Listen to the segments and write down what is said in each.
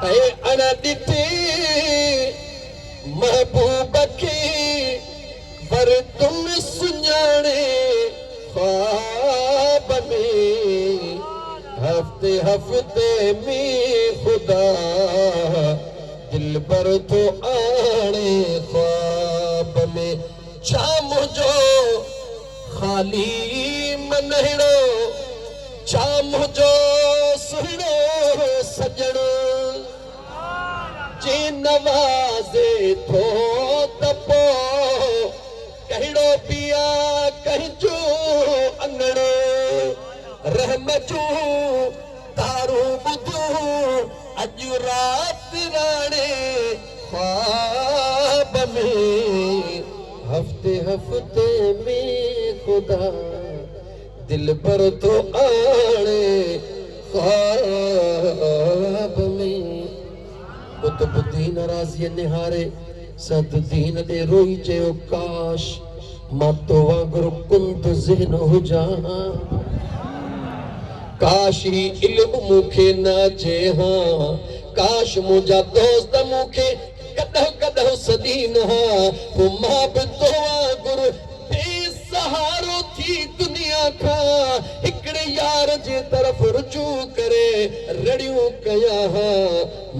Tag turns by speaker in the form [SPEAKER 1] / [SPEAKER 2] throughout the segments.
[SPEAKER 1] ऐ अना दिते महबूब के पर तुम सुञाणे ख्वाब में हफ्ते हफ्ते में खुदा दिल पर तो आने ख्वाब में शाम जो खाली मनहड़ो शाम जो सुनो सजड़ो जे नवाज़े थो तपो कहिड़ो पिया कहिजो अंगड़ो रहमजो तारो बुधो अॼु राति राणे ख्वाब में हफ्ते हफ्ते में खुदा दिल पर तो आणे ख्वाब में कुतुबुद्दीन राज़ी निहारे सदुद्दीन दे रोई चयो काश मां तो वांगुरु कुंत ज़हन हुजां काश ही इल्म मूंखे न अचे हां काश मुंहिंजा दोस्त मूंखे कॾहिं कॾहिं सदीन हां पोइ मां बि तो वांगुरु बेसहारो थी दुनिया खां हिकिड़े यार जे तरफ़ रुजू करे रड़ियूं कया हां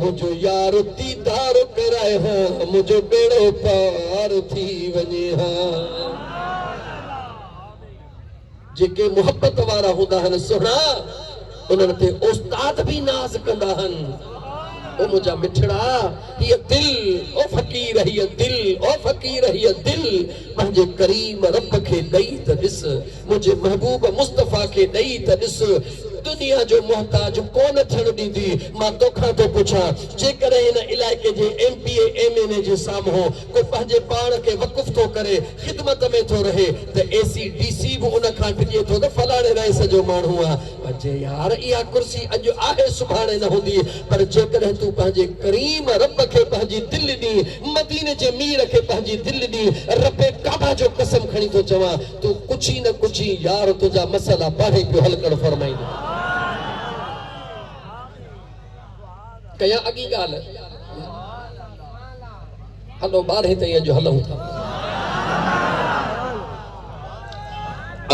[SPEAKER 1] मुंहिंजो यार दीदार कराए हां मुंहिंजो बेड़ो पार थी वञे हां जेके मोहब्बत वारा हूंदा आहिनि सुहिणा उन्हनि ते उस्ताद भी नाज़ कंदा आहिनि ओ मुझा मिठड़ा ये दिल ओ फकीर ये दिल ओ फकीर ये दिल पंहिंजे करीम रब खे ॾेई त ॾिस मुंहिंजे महबूब मुस्तफ़ा खे ॾेई त ॾिस दुनिया जो मोहताज कोन थियण ॾींदी मां तोखां थो पुछां जेकॾहिं हिन इलाइक़े जे MPA MNA जे साम्हूं को पंहिंजे पाण खे वक़ुफ़ थो करे ख़िदमत में थो रहे त ACDC बि उन खां टिके थो त फलाणे रइस जो माण्हू आहे अॼु यार इहा कुर्सी अॼु आहे सुभाणे न हूंदी पर जेकॾहिं तूं पंहिंजे करीम रब खे पंहिंजी दिलि ॾी मदीने जे मीर खे पंहिंजी दिलि ॾी रब काबा जो कसम खणी थो चवां तूं कुझु न कुझु यार तुंहिंजा मसइला बाहि पियो हल करणु फरमाईंदो कया अॻी ॻाल्हि हलो ॿारहें ताईं अॼु हलूं था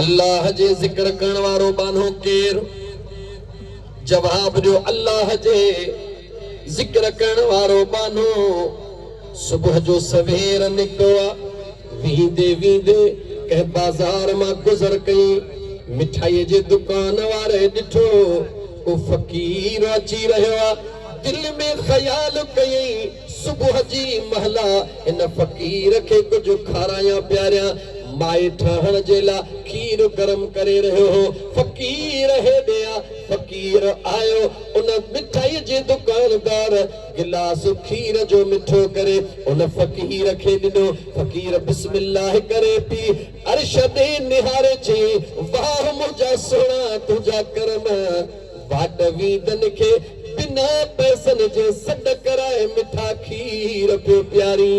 [SPEAKER 1] अल्लाह जे ज़िक्र करण वारो बानो केर जवाब ॾियो अल्लाह जे ज़िक्र करण वारो बानो सुबुह जो सवेर निकितो आहे वींदे वींदे कंहिं बाज़ार मां गुज़र कई मिठाईअ जे दुकान वारे ॾिठो को फ़कीर अची रहियो आहे दिल में ख्याल कई सुबुह जी महला इन फकीर के कुछ खाराया प्यारिया माए ठहण जे ला खीर गरम करे रहियो हो फकीर हे दिया फकीर आयो उन मिठाई जे दुकानदार गिलास खीर जो मिठो करे उन फकीर के दिनो फकीर बिस्मिल्लाह करे पी अरशद निहारे ची वाह मुझा सोना तुझा करम वाट वीदन के बिना पैसन जे सड कराए मिठा खीर पे प्यारी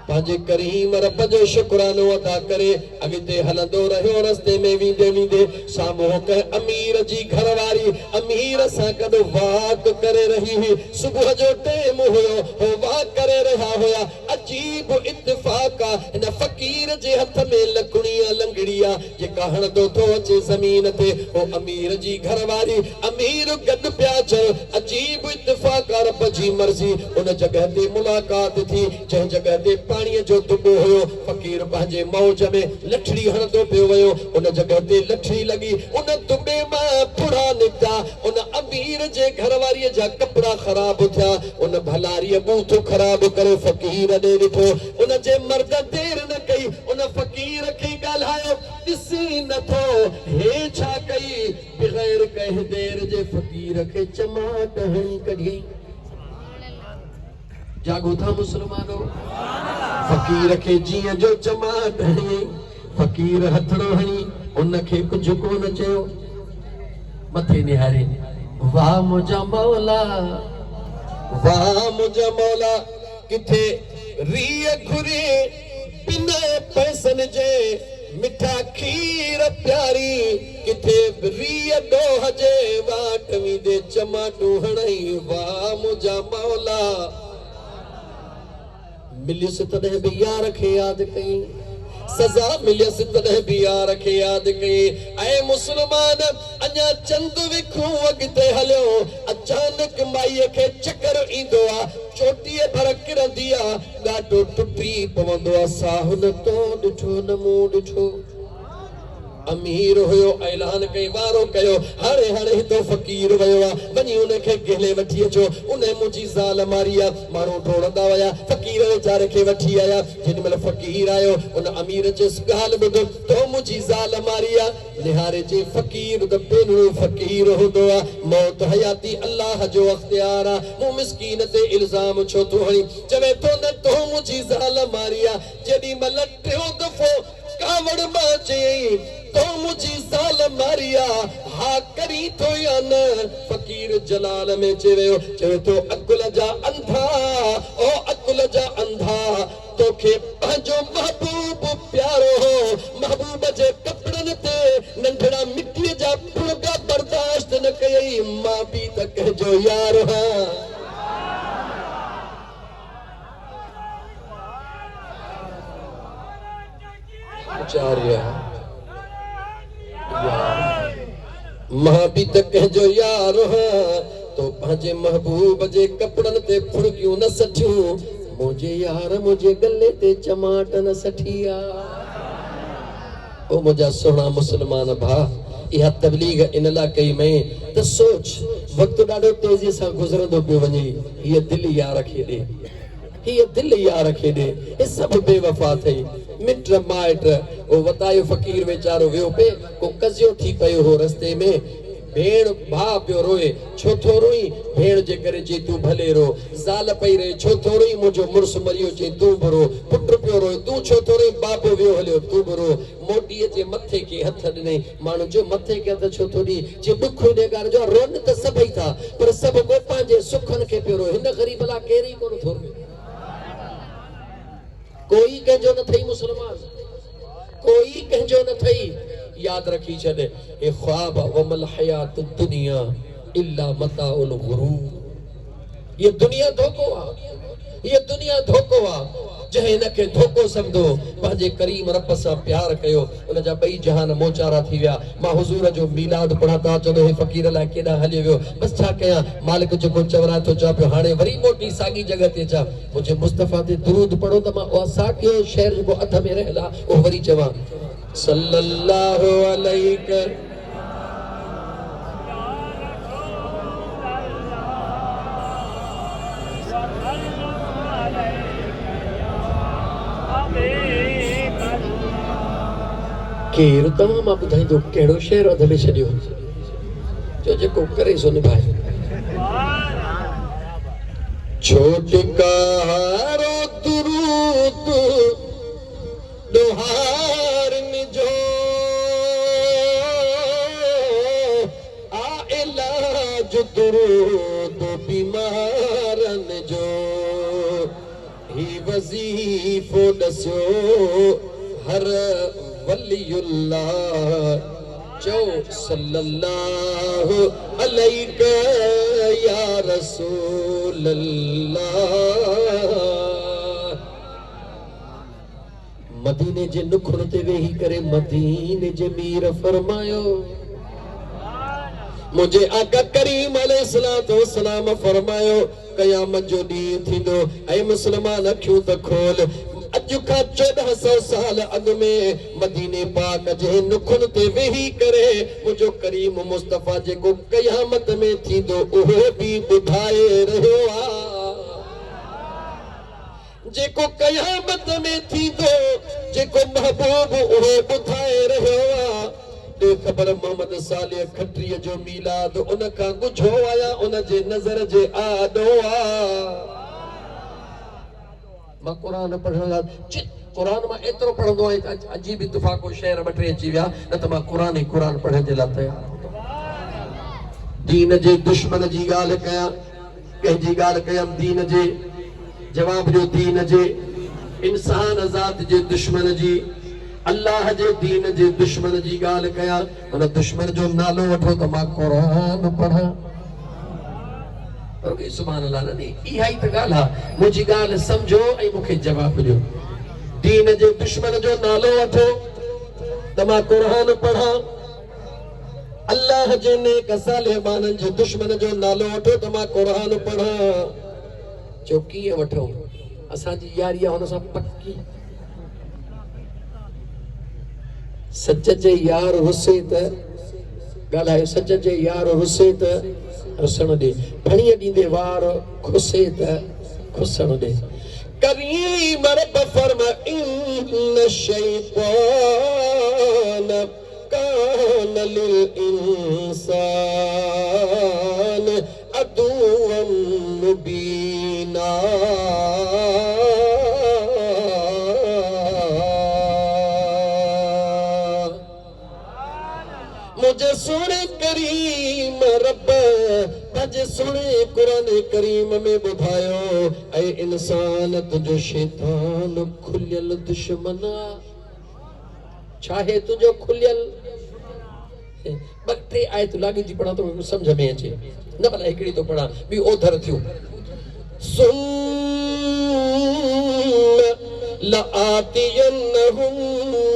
[SPEAKER 1] पंहिंजे करीम रब जो शुक्रानो अदा करे अॻिते हलंदो रहियो रस्ते में वींदे वींदे साम्हूं कंहिं अमीर जी घरवारी अमीर सां गॾु वाक करे रही हुई सुबुह जो टाइम हुयो हो वाक करे रहिया हुया अजीब इत्तिफ़ाक़ आहे हिन फ़कीर जे हथ में लकड़ी लंगड़ी आहे जेका हणंदो थो अचे ज़मीन ते हो अमीर जी घरवारी अमीर गॾु पिया चयो अजीब इत्तिफ़ाक़ आहे रब जी मर्ज़ी उन जॻह ते मुलाक़ात थी जंहिं जॻह ते पानी जो दुबो हुयो फकीर पंहिंजे मौज में लठड़ी हणंदो पियो वियो उन जगह ते लठड़ी लगी उन दुबे मां फुड़ा निकता उन अमीर जे घरवारीअ जा कपड़ा खराब थिया उन भलारीअ बूथ खराब करे फकीर ॾे ॾिठो उन जे मर्द देर न कई उन फकीर खे ॻाल्हायो ॾिसी नथो हे छा कई बग़ैर कंहिं देर जे फकीर खे चमाट हणी कढी जागो था मुसलमानो फकीर के जिया जो चमाट हणी फकीर हथड़ो हणी उन के कुछ कोन चयो मथे निहारे वाह मुझा मौला किथे रिय घुरे बिना पैसन जे मिठा खीर प्यारी किथे रिय डोह जे वाट वींदे चमाटू हणई वाह मुझा मौला मिलियुसि तॾहिं बि यार खे यादि कई सज़ा मिलियुसि तॾहिं बि यार खे यादि कई ऐं मुस्लमान अञा चंद विखूं अॻिते हलियो अचानक माईअ खे चकर ईंदो आहे चोटीअ भर किरंदी आहे ॾाढो टुटी पवंदो आहे साहु न तो ॾिठो न मूं ॾिठो अमीर हुयो ऐलान कई वारो कयो हाणे हाणे हितो फ़कीर वयो आहे वञी उनखे गहले वठी अचो उन मुंहिंजी ज़ाल मारी आहे माण्हू डोड़ंदा विया फ़कीर वीचारे खे वठी आया जेॾीमहिल फ़कीर आयो उन अमीर चयसि ॻाल्हि ॿुधो तो मुंहिंजी ज़ाल मारी आहे निहारे चई फ़कीर त पहिरियों फ़कीर हूंदो आहे मौत हयाती अल्लाह जो अख़्तियार आहे मूं मिस्कीन ते इल्ज़ाम छो थो हणी चवे थो न तो मुंहिंजी ज़ाल मारी आहे जेॾीमहिल टियों दफ़ो कावड़ मां चयई तो मुझी ज़ाल मारिया हा करी तो या न फ़कीर जलाल में चवे तो अकुल जा अंधा ओ अकुल जा अंधा तोखे पंहिंजो महबूब प्यारो हो महबूब जे कपड़न ते नंढड़ा मिट्टीअ जा फुलका बर्दाश्त न कयई मां बि त कहजो यार हां आचार्य मां बि त कहजो यार हां तो पंहिंजे महबूब जे कपड़न ते फुड़कियूं न सठियूं मुझे यार मुझे गले ते चमाट न सठिया ओ मुझा सोना मुसलमान भा इहा तबलीग इन ला कई मैं त सोच वक्त ॾाढो तेजी सां गुज़रंदो पियो वञे हीअ दिल यार खे ॾे हीअ दिल यार खे ॾे हे सभु बेवफ़ा थई मिट माइट ओ वतायो फ़कीर वेचारो वियो पे को कज़ियो थी पियो हो रस्ते में भेण भाउ पियो रोए छो थो रोई भेण जे करे चई तूं भले रो ज़ाल पई रहे छो थो रोई मुंहिंजो मुड़ुसु मरियो चई तूं बि रो पुटु पियो रोए तूं छो थो रोई बाबो वियो हलियो तूं बि रो मोटीअ जे मथे खे हथ ॾिनई माण्हू जो मथे खे हथ छो थो ॾी जे ॾुख ॾेगार जो रोन त सभई था पर सभु को पंहिंजे सुखनि खे पियो रो हिन ग़रीब लाइ केरु ई कोन थो रोए कोई कंहिंजो न थई मुसलमान कोई कंहिंजो न थई याद रखी छॾ ए ख्वाब वमल हयात दुनिया इल्ला मताउल गुरूर ये दुनिया धोखो आहे ये दुनिया धोखो आहे जंहिं हिनखे धोखो सम्झो पंहिंजे करीम रब सां प्यार कयो उन जा ॿई जहान मोचारा थी विया मां हुज़ूर जो मीलाद पढ़ा था चवंदो हे फ़कीर लाइ केॾा हली वियो बसि छा कयां मालिक जेको चवराए थो चवां पियो हाणे वरी मोटी साॻी जॻह ते अचां मुंहिंजे मुस्तफ़ा ते दुरूद पढ़ो त मां उहा साॻियो शहर जेको अध में रहियल आहे उहो वरी चवां सल्लल्लाहु अलैहि केरु तव्हां मां ॿुधाईंदो कहिड़ो शहर अध में छॾियो जो जेको करे सो निभाए छोटकारो दुरूद दोहारन जो आ इलाज दुरूद बीमारन जो ही वज़ीफ़ो ॾसियो हर वलियुल्लाह चो सल्लल्लाहु अलैहि या रसूल अल्लाह मदीने जे नुखुर ते वेही करे मदीने जे मीर फरमायो मुझे आका करीम अलैहिस्सलातु वस्सलाम फरमायो क़यामत जो ॾींहुं थींदो ऐं मुस्लमान अखियूं त खोल अॼु खां 1400 साल अॻु में मदीने पाक जे नुखुन ते वेही करे मुंहिंजो करीम मुस्तफ़ा जेको क़यामत में थींदो उहो बि ॿुधाए रहियो आहे जेको क़यामत में थींदो जेको महबूब उहो ॿुधाए रहियो आहे दे ख़बर मोहम्मद सालिह खट्रीअ जो मीलाद उन खां ॻुझो आया उन जे नज़र जे आॾो आहे मां क़ुरान पढ़ण लाइ क़ुरान मां एतिरो पढ़ंदो आहियां त अजीब इत्तिफ़ाक़ो शहर ॿ टे अची विया न त मां क़ुरान ई क़ुरान पढ़ण जे लाइ तयार दीन जे दुश्मन जी ॻाल्हि कयां कंहिंजी ॻाल्हि कयमि दीन जे जवाब जो दीन जे इंसान ज़ात जे दुश्मन जी अल्लाह जे दीन जे दुश्मन जी ॻाल्हि कयां हुन दुश्मन जो नालो वठो त मां क़ुरान पढ़ां रुके सुभान अल्लाह नहीं इहा ही त ॻाल्हि आहे मुंहिंजी ॻाल्हि सम्झो ऐं मूंखे जवाब ॾियो दीन जे दुश्मन जो नालो वठो त मां क़ुरान पढ़ां अल्लाह जे नेक सालिह माननि जे दुश्मन जो नालो वठो त मां क़ुरान पढ़ां जो कीअं वठो असांजी यारी आहे हुन सां पक्की सच जे यार रुसे त ॻाल्हायो सच जे यार रुसे त रुसण ॾे फणीअ ॾींदे वार खुसे त खुसण ॾे करीम रब फरमा इन शैतान कान लिल इंसान अदुव्वन मुबीना मुझे सुने करीम रब तज सुने कुरान करीम में बुधायो ऐ इंसान तुझो शैतान खुलियल दुश्मन चाहे तुझो खुलियल बटे आए तो लागी जी पढ़ा तो समझ में अचे न भला हिकड़ी तो पढ़ा बी ओधर थियो सुन लआतियन्नहुम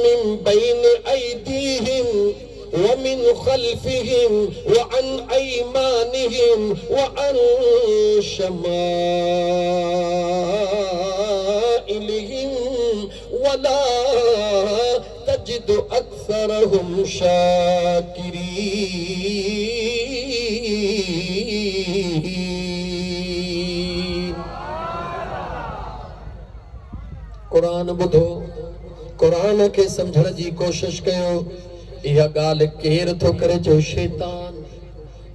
[SPEAKER 1] मिन बैन ऐदीहिम ومن خلفهم وعن أيمانهم وعن شمائلهم ولا تجد أكثرهم شاكرين قرآن ॿुधो क़ुरान खे समझण जी कोशिश कयो इहा ॻाल्हि केर थो करे जो शैतान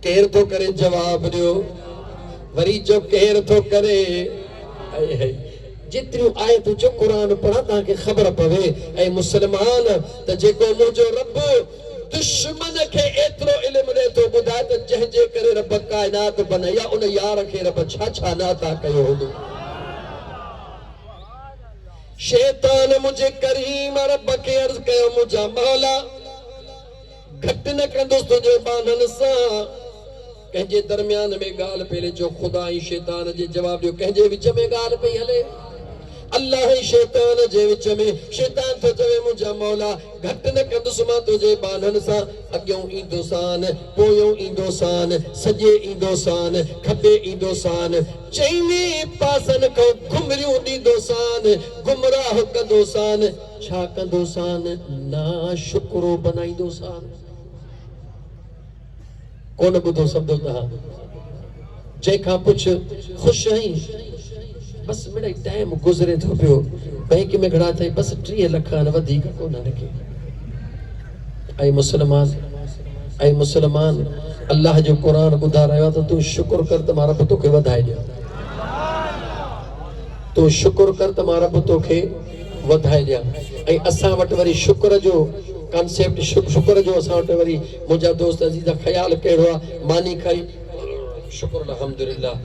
[SPEAKER 1] केर थो करे जवाब ॾियो वरी जो केर थो करे जेतिरियूं आयतूं जो क़ुरान पढ़ा तव्हांखे ख़बर पवे ऐं मुस्लमान त जेको मुंहिंजो रब दुश्मन खे एतिरो इल्मु ॾे थो ॿुधाए त जंहिंजे करे रब काइनात बनाई आहे उन यार खे रब छा छा न अता कयो हूंदो शैतान मुंहिंजे करीम रब खे अर्ज़ कयो मुंहिंजा मौला घट न कंदुसि तुंहिंजे बाननि सां कंहिंजे दरमियान में ॻाल्हि पई जो ख़ुदा ऐं शैतान जे जवाब ॾियो कंहिंजे विच में ॻाल्हि पई हले अल्लाह ऐं शैतान जे विच में शैतान थो चवे मुंहिंजा मौला घटि न कंदुसि मां तुंहिंजे बाननि सां अॻियों ईंदोसान पोयों ईंदोसान सॼे ईंदोसान खॿे ईंदोसान चइनी पासनि खां घुमरियूं ॾींदोसान गुमराह कंदोसान छा कंदोसान ना शुक्रो बनाईंदोसान कोन ॿुधो सम्झो तव्हां जंहिंखां पुछ ख़ुशि आहीं बस मिड़ई टाइम गुज़रे थो पियो बैंक में घणा अथई बस 30 लख आहिनि वधीक कोन आहिनि ऐं मुस्लमान अल्लाह जो क़ुर ॿुधा रहियो आहे त तूं शुक्र कर त मां रब तोखे वधाए ॾियां तूं शुक्र कर त मां रब तोखे वधाए ॾियां ऐं असां वटि वरी शुक्र जो कॉन्सेप्ट शुक्र जो असां वटि वरी मुंहिंजा दोस्त अजीज़ ख़्याल कहिड़ो आहे मानी खाई शुक्र अल्हम्दुलिल्लाह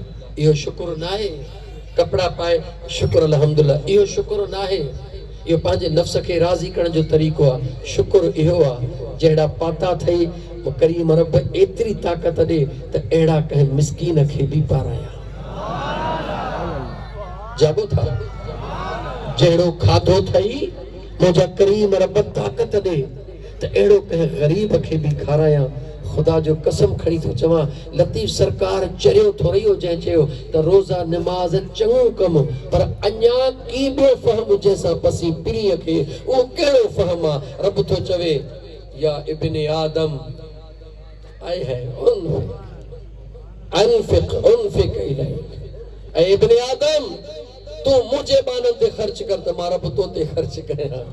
[SPEAKER 1] इहो शुक्र न आहे कपड़ा पाए शुक्र अल्हम्दुलिल्लाह इहो शुक्र न आहे इहो पंहिंजे नफ़्स खे राज़ी करण जो तरीक़ो आहे शुक्र इहो आहे जहिड़ा पाता अथई करीम रब एतिरी ताक़त ॾे त अहिड़ा कंहिं मिसकीन खे बि पारायां जाॻो था जहिड़ो खाधो अथई मुंहिंजा करीम रब ताक़त ॾे त अहिड़ो कंहिं ग़रीब खे बि खारायां खुदा जो कसम खणी थो चवां लतीफ़ सरकार चरियो थोरी हो जंहिं चयो त रोज़ा नमाज़ चङो कमु पर अञा की ॿियो फ़हम जंहिंसां पसी पीढ़ीअ खे उहो कहिड़ो फ़हम आहे रब थो चवे या इब्ने आदम आए है उनफिक इलैक ऐं इब्ने आदम तू मुझे बानन ते खर्च कर त मां रब तो ते खर्च कयां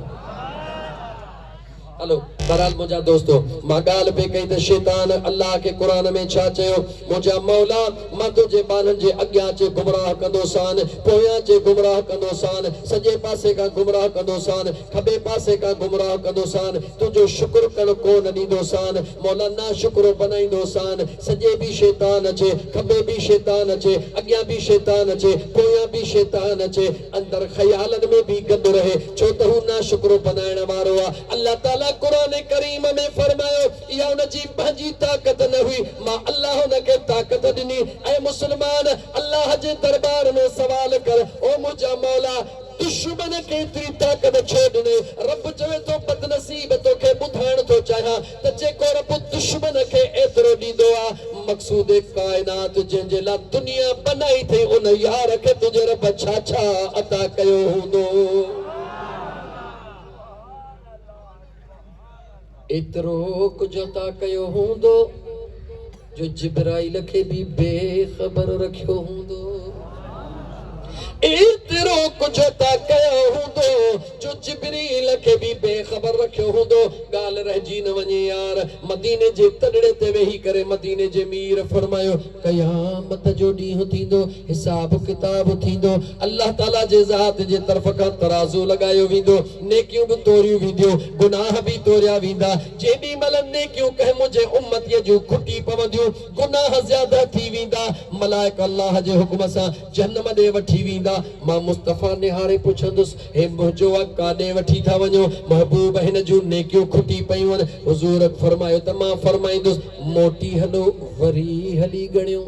[SPEAKER 1] हेलो बहरहाल मुझा दोस्तों मां गाल पे कही त शैतान अल्लाह के कुरान में छा चयो मुझा मौला मां तुझे बानन जे अग्यां चे गुमराह कंदोसान पोयां चे गुमराह कंदोसान सजे पासे का गुमराह कंदोसान खबे पासे का गुमराह कंदोसान तुझो शुक्र कण कोन ॾींदोसान मौला ना शुक्र बनाईंदोसान सजे भी शैतान अचे खबे भी शैतान अचे अग्यां भी शैतान अचे पोयां भी शैतान अचे अंदर ख्यालन में भी गंद रहे छो त हू ना शुक्र बनाइण वारो आहे अल्लाह ताला कुरान करीम में फरमायो या उन जी पंहिंजी ताकत न हुई मां अल्लाह उनके ताकत दिनी। ऐ मुसलमान अल्लाह जे दरबार में सवाल कर ओ मुझा मौला दुश्मन केतरी ताकत छो ॾिने। रब चवे तो बदनसीब तोखे ॿुधाइण थो चाहियां त जेको रब दुश्मन खे एतिरो ॾींदो आहे मक़सूद काइनात जंहिंजे लाइ दुनिया बनाई थई उन यार खे तुंहिंजे रब छा छा अता कयो हूंदो। एतिरो कुझु अता कयो हूंदो जो जिब्राइल खे बि बेख़बर रखियो हूंदो। एतिरो कुझु अता कयो हूंदो जो जिब्रील खे बि बेख़बर रखियो हूंदो। ॻाल्हि रहिजी न वञे यार मदीने जे तड़ड़े ते वेही करे मदीने जे मीर फरमायो क़यामत जो ॾींहुं थींदो हिसाब किताब थींदो अल्लाह ताला जे ज़ात जे तरफ़ खां तराज़ो लॻायो वेंदो नेकियूं बि तोरियूं वेंदियूं गुनाह बि तोरिया वेंदा। जेॾी महिल नेकियूं कंहिं मुंहिंजे उम्मतीअ जूं खुटी पवंदियूं गुनाह ज़्यादा थी वेंदा मलाइक अल्लाह जे हुक्म सां जहन्नम ॾे वठी वेंदा। मां मुस्तफ़ा निहारे पुछंदुसि हे मुंहिंजो काॾे वठी था वञो महबूब हिन जूं नेकियूं खुटी पयूं आहिनि। हुज़ूर फरमायो त मां फरमाईंदुसि मोटी हलो वरी हली गणियो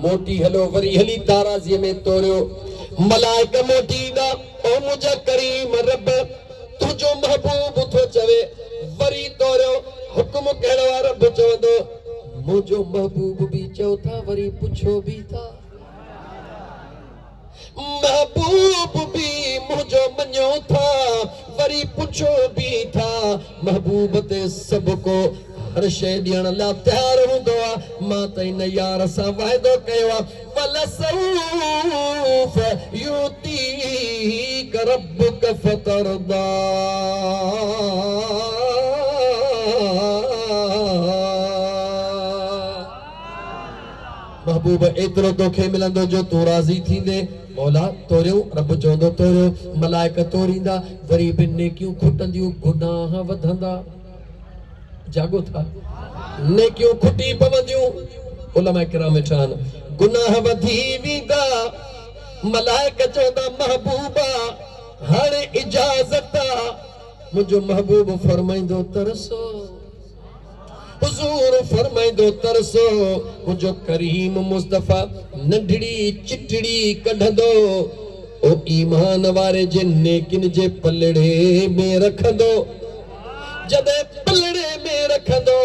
[SPEAKER 1] मोटी हलो वरी हली ताराज़ीअ में तोरियो। मलाइक मोटी ईंदा ओ मुंहिंजा करीम रब तुंहिंजो महबूब थो चवे वरी तोरियो। हुक्म कहिड़ो आहे रब चवंदो मुंहिंजो महबूब बि चओ था वरी पुछो बि था महबूब भी मुझो मञो था वरी पुछो भी था। महबूब ते सबको हर शइ ॾियण लाइ तयार हूंदो आहे। मां त इन यार सां वाइदो कयो आहे वलसौफ युतीक रब्बुक फतरदा। महबूब एतिरो तोखे मिलंदो जो तूं राज़ी थींदे। मौला तोरियो रब चवंदो तोरियो मलाइक तोरींदा वरी बि नेकियूं खुटंदियूं गुनाह वधंदा। जागो था नेकियूं खुटी पवंदियूं उलमा किराम वेठा आहिनि गुनाह वधी वेंदा। मलाइक चवंदा महबूबा हाणे इजाज़त आहे। मुंहिंजो महबूब फरमाईंदो तरसो हुज़ूर फरमाईंदो तरसो मुंहिंजो करीम मुस्तफ़ा नंढड़ी चिटड़ी कढंदो ओ ईमान वारे जे नेकिन जे पलड़े में रखंदो। जॾहिं पलड़े में रखंदो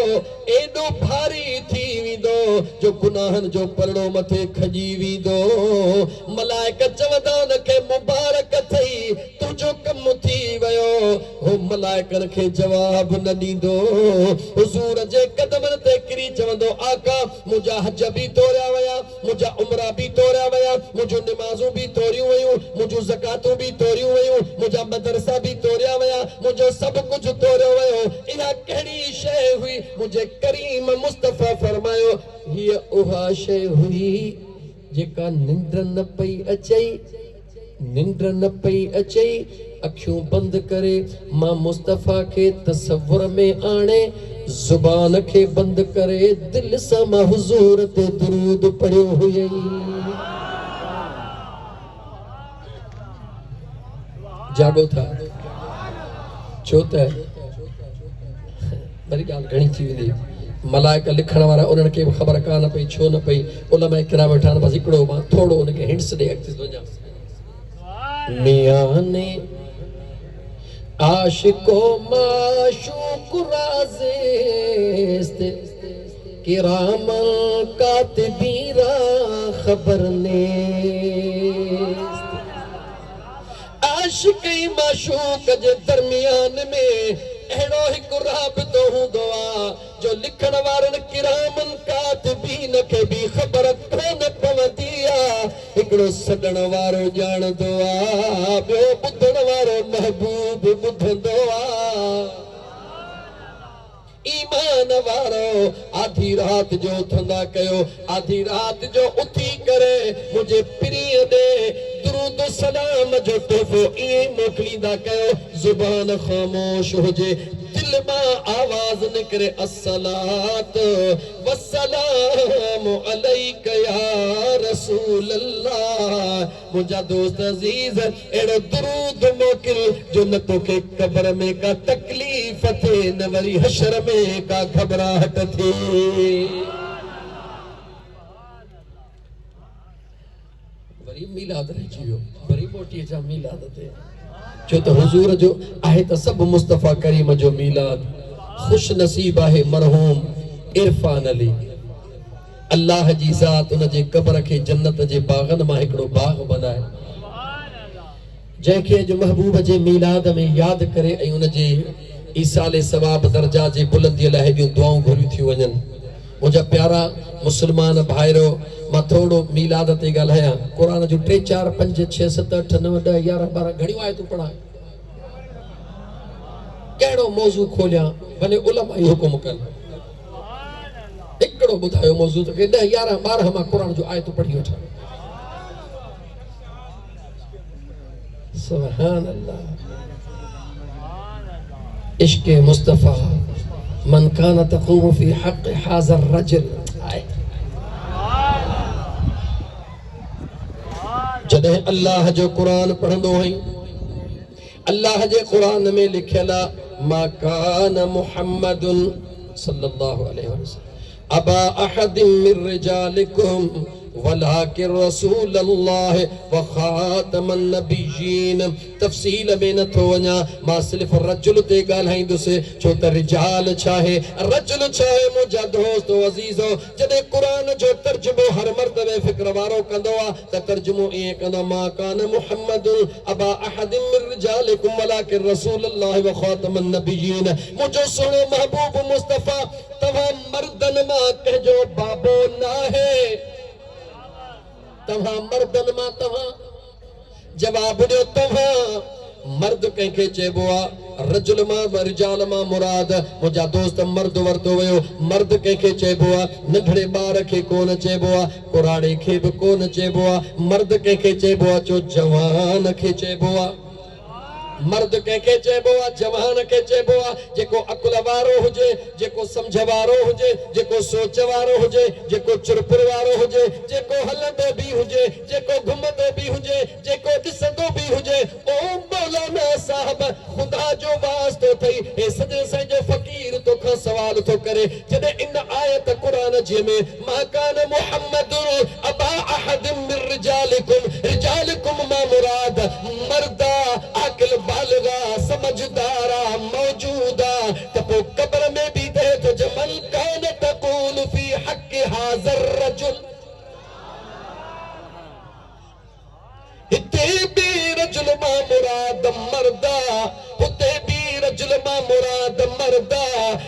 [SPEAKER 1] एॾो भारी थी वेंदो जो गुनाहनि जो पलड़ो मथे खजी वेंदो। मलाइक चवंदा उनखे मुबारक अथई तुंहिंजो कमु थी वियो। हो मलाइकनि खे जवाब न ॾींदो हुज़ूर जे कदमनि ते किरी चवंदो आका मुंहिंजा हज बि तोरिया विया मुंहिंजा उमरा बि तोरिया विया मुंहिंजूं निमाज़ूं बि तोरियूं वयूं मुंहिंजूं ज़कातूं बि तोरियूं वयूं मुंहिंजा मदरसा बि तोरिया विया मुंहिंजो सभु कुझु तोरियो वियो। इहा कहिड़ी शइ हुई मुंहिंजे करीम मुस्तफ़ा फरमायो हीअ उहा शइ हुई जेका निंड न पई अचई निंड न पई अचई। अखियूं बंदि करे मां मुस्तफ़ा खे तसव्वुर में आणे ज़ुबान खे बंदि करे दिल सां मां हुज़ूर ते दुरूद पढ़ियो हुयई। जागो था छो त वरी ॻाल्हि घणी थी वेंदी। मलाइक लिखण वारा उन्हनि खे बि ख़बर कान पई छो न पई उलमा किराम वेठा आहिनि बसि हिकिड़ो मां थोरो उनखे हिंट्स ॾेई अॻिते वञां। मियां ने आशिको माशूक राज़ेस्ते किराम कातिबीरा खबर ने आशिक़ी माशूक जे दरमियान में अहिड़ो हिकु राबितो हूंदो आहे जो लिखण वारनि किरामनि कातिबीन खे बि ख़बर कोन पवंदी आहे। हिकिड़ो सॾण वारो ॼाणंदो आहे ॿियो ॿुधण वारो महबूब ॿुधंदो आहे। ईमान वारो आधी रात जो उथंदा कयो आधी रात जो उथी करे मुंहिंजे पीरीअ ॾे दुरूद सलाम जो तोहफ़ो ईअं मोकिलींदा कयो ज़ुबान ख़ामोश हुजे दिल मां आवाज़ निकिरे अस्सलात वस्सलाम अलैका या रसूल अल्लाह। मुंहिंजा दोस्त अज़ीज़ अहिड़ो दुरूद मुतवक्किल जो न तोखे कब्र में का तकलीफ थे न वरी हशर में का घबराहट थे। वरी मीलाद रहिजी वियो, वरी मोटी अचा मीलाद ते छो त हुजूर जो आहे त सब मुस्तफा करीम जो मीलाद। खुश नसीब आहे मरहूम इरफान अली, अल्लाह जी ज़ात उन जे कब्र के जन्नत जे बागन मां हिकड़ो बाग बनाए, जंहिंखे अॼु महबूब जे मीलाद में याद करे ऐं उन जे ईसाले सवाब दर्जा जे बुलंदीअ लाइ हेॾियूं दुआऊं घुरियूं थियूं वञनि। मुंहिंजा प्यारा मुस्लमान भाइरो, मां थोड़ो मीलाद ते ॻाल्हायां। क़ुरान जो 3 4 5 6 7 8 9 10 11 12 घणियूं आयतूं पढ़ाए, कहिड़ो मौज़ू खोलियां, भले उलमा ई हुकुम कनि। हिकिड़ो ॿुधायो मौज़ू त 10 11 12 मां क़ुरान जो आयतूं पढ़ी वठां। सुभान अल्लाह। इश्क मुस्तफा मन कान तक़ूम फी हक़ हाज़र रजुल। जॾहिं अल्लाह जो क़ुरान पढ़ंदो आहीं, अल्लाह जे क़ुरान में लिखियल आहे मा कान मुहम्मदुन सल्लल्लाहु अलैहि वसल्लम अबा अहदिम मिर रिजालिकुम वलाकिन रसूलल्लाह व खातमन नबिय्यीन। तफसील में न थो वञा, मां सिर्फ़ रजुल ते ॻाल्हाईंदुसि छो त रिजाल छा आहे, रजुल छा आहे। मुंहिंजा दोस्त अज़ीज़ो, जॾहिं क़ुरान जो तर्जुमो हर मर्तबे फ़िक्र वारो कंदो आहे त तर्जुमो ईअं कंदो मा कान मुहम्मदुन अबा अहदिम मिर रिजालिकुम वलाकिन रसूलल्लाह व खातमन नबिय्यीन। मुंहिंजो सुहिणो महबूब मुस्तफ़ा तव्हां मर्दनि मां कंहिंजो बाबो न आहे। तव्हां मर्दन मां तव्हां जवाब ॾियो, तव्हां मर्द कंहिंखे चइबो आहे, रजुल मां रिजाल मां मुराद मुंहिंजा दोस्त मर्द वरतो वियो। मर्द कंहिंखे चइबो आहे, नंढड़े ॿार खे कोन चइबो आहे, कुराड़े खे बि कोन चइबो आहे। मर्द कंहिंखे चइबो आहे चो जवान खे चइबो आहे। मर्द कंहिंखे चइबो आहे, जवान खे चइबो आहे जेको अकुल वारो हुजे, जेको सम्झ वारो हुजे, जेको सोच वारो हुजे, जेको चुरपुर वारो हुजे, जेको हलंदो बि हुजे, जेको घुमंदो बि हुजे, जेको ॾिसंदो बि हुजे। ओ मौलाना साहब, ख़ुदा जो वास्तो अथई, हे सॼे संजो फ़क़ीर तोखां सवाल थो करे। जॾहिं इन आयत क़ुरान जी में मा कान मुहम्मदुन अबा अहदिम मिर रिजालिकुम, रिजालिकुम मां मुराद मर्दा आकिल बालिगा समझदारा मौजूदा, त पोइ कब्र में भी दे तो जमन कान तक़ूल फी हक़ हाज़र रजुल। हिते भी रजुल मां मुराद मर्दा, हुते भी रजुल मां मुराद मर्दा।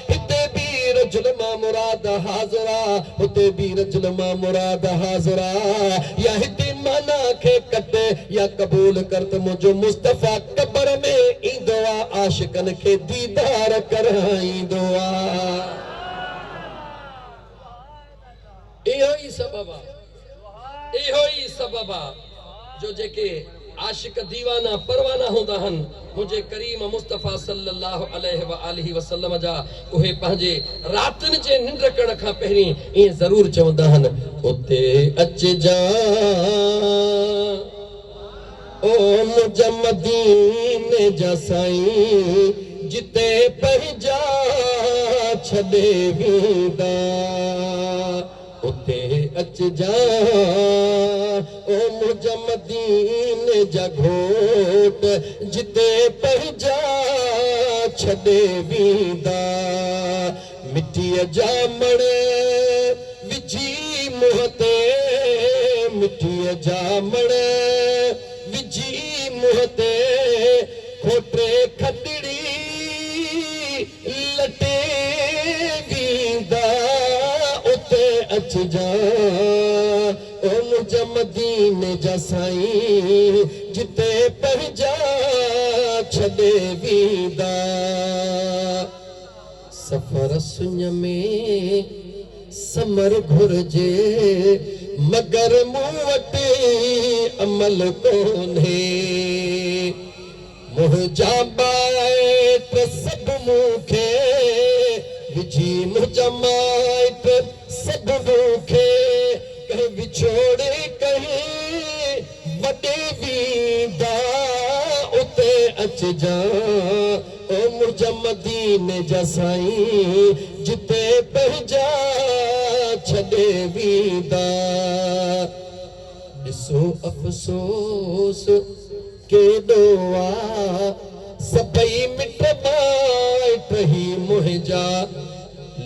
[SPEAKER 1] हिते भी रजुल मां मुराद हाज़रा, हुते भी रजुल मां मुराद हाज़रा। या हिते माना खे कटे या कबूल कर त मुंहिंजो मुस्तफ़ा कब्र में ईंदो आहे, आशिकन खे दीदार कराईंदो आहे। इहो ई सबब आहे, इहो ई सबब आहे जो जेके आशिक दीवाना परवाना हूंदा आहिनि, मुंहिंजे करीम मुस्तफ़ा सल्लल्लाहु अलैहि व आलिहि वसल्लम जा, उहे पंहिंजे रातिनि जे निंड करण खां पहिरीं ईअं ज़रूर चवंदा आहिनि, उते अचिजां ओ मुंहिंजा मदीने जा साईं, जिते पंहिंजा छॾे वेंदा। उते अचिजां ओ मुंहिंजा मदीने जा घोट, जिते पंहिंजा छॾे वेंदा। मिटीअ जा मण विझी मुंहं ते, मिटीअ जा मण विझी मुंहं ते, खोटे खटड़ी लटे वेंदा। उते अचिजां ओ मुंहिंजा मदीने जा साईं, जिते पंहिंजा छॾे वेंदा। सफ़र सुञ में समर घुर्जे, मगर मूं वटि अमल कोन्हे। मुंहिंजा माइट सभु मूंखे विझी, मुंहिंजा माइट सभु मूंखे कंहिं विछोड़े कंहिं वॾे वेंदा। उते मदीने जा साईं जिते पंहिंजा छॾे वींदा ॾिसो अफ़सोस केॾो आ सभई मिट माइट ही मुंहिंजा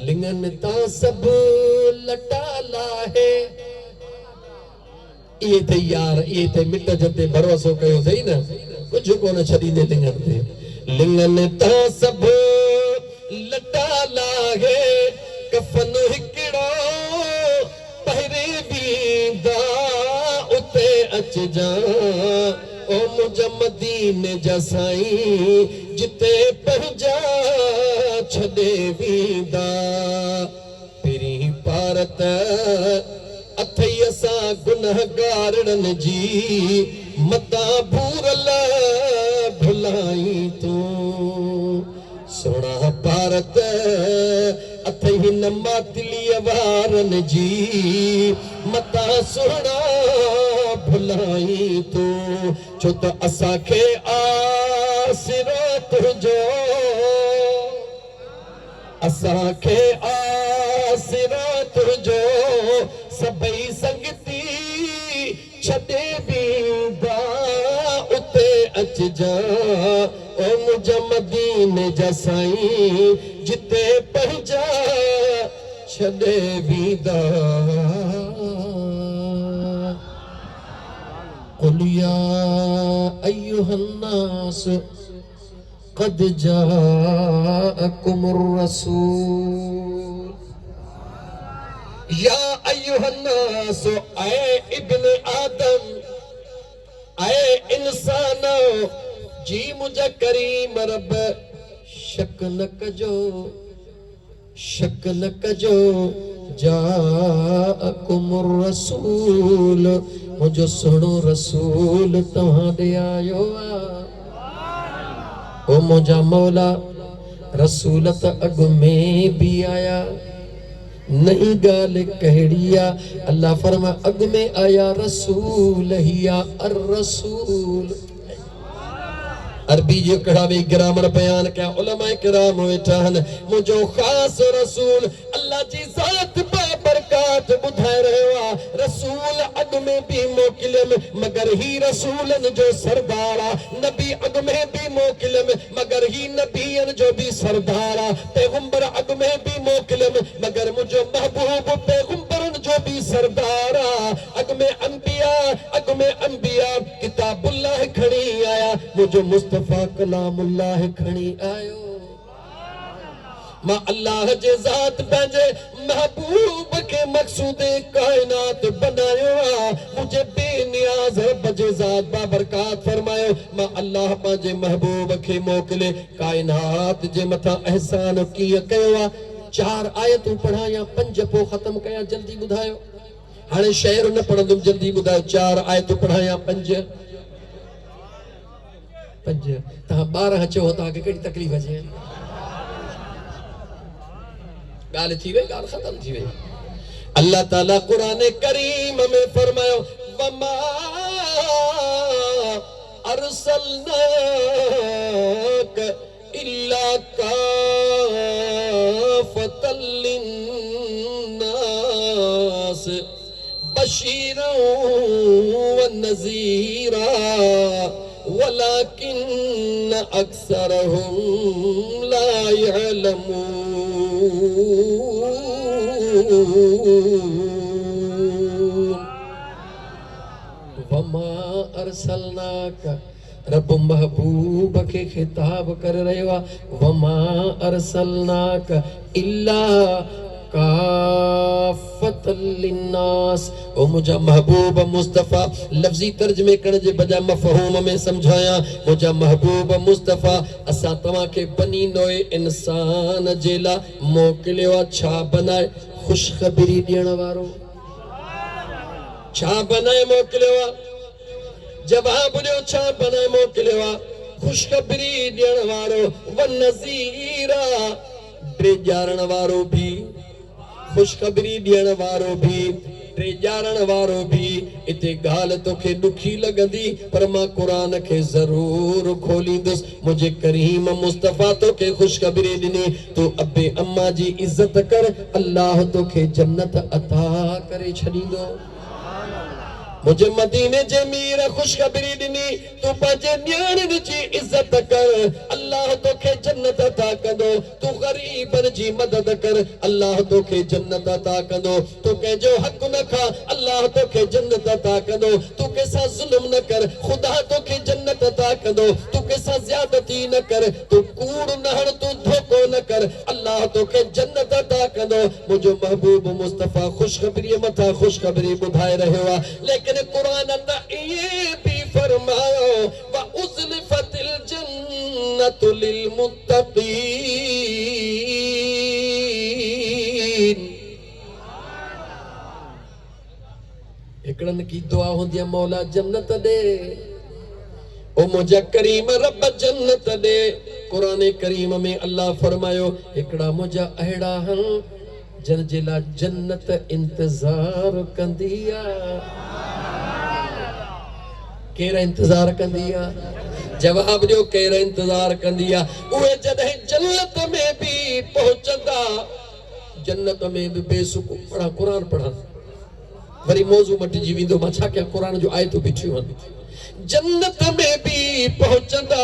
[SPEAKER 1] लिङनि तां सभु लटा लाहे इहे ते यार इहे ते मिट जते भरोसो कयो अथई न कुझु कोन छॾींदे लिङनि तां सभु लटा लाहे कफन हिकिड़ो पहिरे वींदा उते अचजां ओ मुंहिंजा मदीने जा साईं जिते पंहिंजा छॾे वींदा पहिरीं पार त अथई असां गुनहगारनि जी मतां भूरल भुलाई तूं सोना भारत अथई हिन मातलीअ वारनि जी मतां सोना भुलाई तूं छो त असांखे आसिरो तुंहिंजो असांखे आसिरो तुंहिंजो सभई संगती छॾे वींदा उते अचजां ओ मुंहिंजा मदीने जा साईं जिते पंहिंजा छॾे वींदा क़ुल या अय्युहन्नास क़द जाअकुमुर रसूल या अय्युहन्नास ऐ इब्न आदम ऐ इंसान जी मुझा करीम रब शक न कजो जाअकुमुर रसूल मुझो सुणो रसूल तव्हां ॾे आयो ओ मुझा मौला रसूल त अॻु में भी आया नई गाल कहिड़ी आ अल्लाह फरमा अॻु में आया रसूल ही आ अर रसूल अरबी जो कड़ा भी ग्रामर बयान क्या उलमाए किराम वेठा आहिनि मुंहिंजो ख़ासि रसूल अल्लाह जी ज़ात बाबरकात ॿुधाए रहियो आहे रसूल अॻु में भी मोकिलियमि मगर ही रसूलनि जो सरदार आहे नबी अॻु में भी मोकिलियमि मगर ही नबियनि जो भी सरदार आहे पैगंबर अॻु में भी मोकिलियमि मगर मुंहिंजो महबूब पैगंबरनि जो भी सरदार आहे अॻु में अंबिया किताबुल्लाह खणी आया मुंहिंजो मुस्तफा कलामुल्लाह खणी आयो मां अल्लाह जे ज़ात पंहिंजे महबूब के मक़सूद कायनात बनायो आहे मुझे बेनियाज़ रब जे ज़ात बाबरकात फरमायो मां अल्लाह पंहिंजे महबूब के मोकिले कायनात जे मथां एहसान कीअं कयो आहे 4 आयतूं पढ़ा या 5 पोइ ख़त्म कया जल्दी ॿुधायो हाणे शेर न पढ़ंदुमि जल्दी ॿुधायो 4 आयतूं पढ़ा या 5 तव्हां 12 चओ तव्हांखे कहिड़ी तकलीफ़ अचे गाल थी वई गाल खत्म थी वई अल्लाह ताला कुरान करीम में फरमायो वमा अरसलनाक इल्ला काफतल लिन्नास बशीरा व नज़ीरा वलाकिन अक्सरहुम ला यअलमून वमा अरसलनाक रब महबूब के खिताब कर रहे हो वमा अरसलनाक इल्ला काफतल लिन्नास ओ मुझा महबूब मुस्तफा लफ्जी तर्जमे करण जे बजाय मफहूम में समझाया मुझा महबूब मुस्तफा असा तवा के बनी नोए इंसान जेला मोकलियो छा बनाए खुशखबरी देण वारो छा बनाए मोकलियो जवाब ॾियो छा बनाए मोकलियो खुशखबरी देण वारो व नज़ीरा ड्रे ॼाणण वारो भी खुशखबरी देण वारो भी टे ॼाणण वारो भी इते ॻाल्हि तोखे ॾुखी लॻंदी पर मां क़ुरान खे ज़रूर खोलींदुसि मुंहिंजे करीम मुस्तफ़ा तोखे ख़ुशख़बरी ॾिनी तूं अबे अम्मा जी इज़त कर अल्लाह तोखे जन्नत अता करे छॾींदो मुझे मदीने जे मीर खुशखबरी ॾिनी तूं पंहिंजे न्याणियुनि जी इज़त कर अल्लाह तोखे जन्नत अता कंदो तूं ग़रीबनि जी मदद कर अल्लाह तोखे जन्नत अता कंदो तूं कंहिंजो हक़ न खा अल्लाह तोखे जन्नत अता कंदो तूं कंहिंसां ज़ुल्म न कर ख़ुदा तोखे जन्नत अता कंदो तूं कंहिंसां ज़्यादती न कर तूं कूड़ न हण तूं धोखो न कर अल्लाह तोखे जन्नत अता कंदो मुंहिंजो महबूब मुस्तफ़ा ख़ुशखबरीअ मथां ख़ुशखबरी ॿुधाए रहियो आहे लेकिन कुरान त ये भी फरमायो व उज़लिफतिल जन्नतु लिल मुत्तक़ीन हिकड़न की दुआ होंदी है मौला जन्नत दे ओ मुझे करीम रब जन्नत दे कुरान करीम में अल्लाह फरमायो हिकड़ा मुझा अहिड़ा हन जन जे ला जन्नत इंतजार कंदी आ केरा इंतजार कंदी आ जवाब दियो केरा इंतजार कंदी आ उहे जॾहिं जन्नत में भी पहुंचंदा जन्नत में भी बेसुकून पढ़ा कुरान पढ़ा वरी मौजू मटिजी वेंदो मां छा कयां कुरान जो आयतूं बीठियूं आहिनि जन्नत में भी पहुंचंदा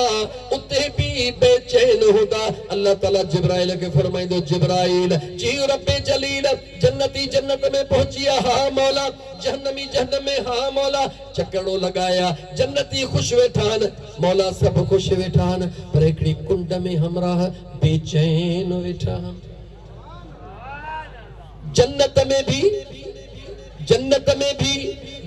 [SPEAKER 1] उते भी बेचैन होंदा अल्लाह ताला जिब्राइल के फरमाइंदो जिब्राइल जी रब्बे जलील जन्नती जन्नत में पहुंचिया हा मौला जहन्नमी जहन्नम में हा मौला चकड़ो लगाया जन्नती खुश वेठान मौला सब खुश वेठान पर एकड़ी कुंड में हमराह बेचैन वेठा जन्नत में भी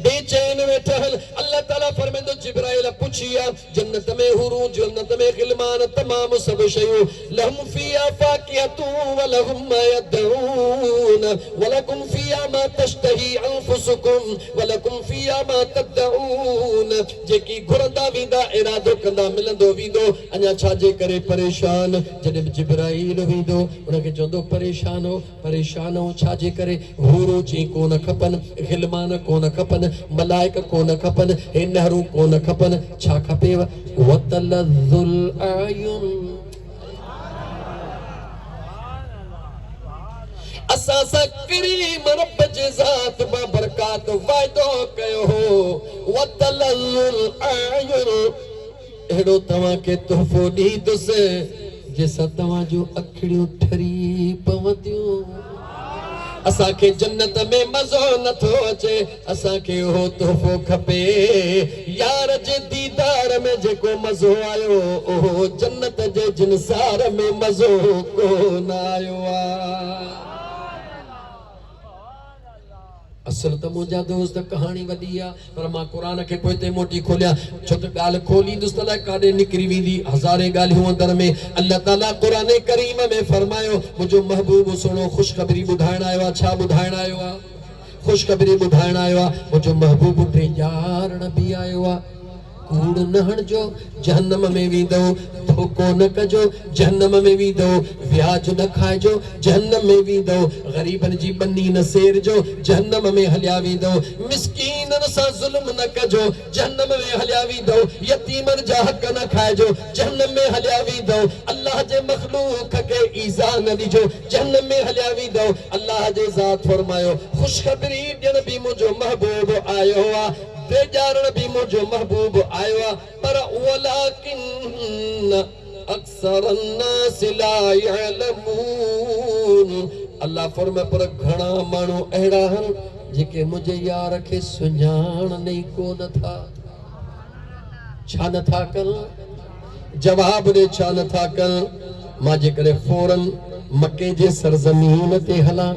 [SPEAKER 1] बेचैन वेठल अल्लाह ताला फरमाइंदो जिब्राइल पुछिया जन्नत में हुरू जन्नत में गिलमान तमाम सब शयूं लहुम फिया फाकिहतु व लहुम मा यदऊन व लकुम फिया मा तश्तही अनफुसुकुम व लकुम फिया मा तदऊन जेकी घुरंदा वींदा इरादो कंदा मिलंदो वींदो अञा छाजे करे परेशान जॾहिं जिब्राइल वींदो उनखे चवंदो परेशान हो छाजे करे हुरू ची कोन खपन गिलमान कोन खपन मलाइक कोन खपन हे नहरू कोन खपन छा खपेव वतलज़ुल आयुन असां सां करीम रब जे ज़ात बा बरकात वाइदो कयो हो वतलज़ुल आयुन एड़ो तव्हां के तोहफ़ो ॾींदुसि जंहिंसां तव्हां जूं अखियूं ठरी पवंदियूं असा के जन्नत में मज़ो नथो अचे असा के हो तोहफ़ो खपे यार जे दीदार में जेको मज़ो आयो ओ जन्नत जे जिनसार में मज़ो कोन आयो आ असल त मुंहिंजा दोस्त कहानी वॾी आहे पर मां क़ुरान खे पोइ ते मोटी खोलिया छो त ॻाल्हि खोलींदुसि त अलाए काॾे निकिरी वेंदी हज़ारे ॻाल्हियूं अंदर में अल्लाह ताला क़ुरान करीम में फरमायो मुंहिंजो महबूब सुहिणो ख़ुशख़बरी ॿुधाइण आयो आहे छा ॿुधाइण आयो आहे ख़ुशख़बरी ॿुधाइण आयो आहे मुंहिंजो महबूब टे ॼाण बि आयो आहे कूड़ न हणजो जहन्नम में वेंदो धोखो न कजो जहन्नम में वेंदो व्याज न खाइजो जहन्नम में वेंदो ग़रीबनि जी बन्नी न सेरजो जहन्नम में हलिया वेंदो मिस्कीननि सां ज़ुल्म न कजो जहन्नम में हलिया वेंदो यतीमनि जा हक़ न खाइजो जहन्नम में हलिया वेंदो अल्लाह जे मख़लूक़ खे ईज़ा न ॾिजो जहन्नम में हलिया वेंदो अल्लाह जे ज़ात फरमायो ख़ुशख़बरी ॾियण बि मुंहिंजो महबूब आयो आहे बेजारण भी मुझो महबूब आयो आ पर वलाकिन अक्सर अन्नास ला यअलमून अल्लाह फरमाए पर घणा माण्हू अहिड़ा आहिनि जेके मुंहिंजे यार खे सुञाणनि ई कोन था छा नथा कनि जवाब ॾे छा नथा कनि मां जेकॾहिं फौरन मके जे सरज़मीन ते हलां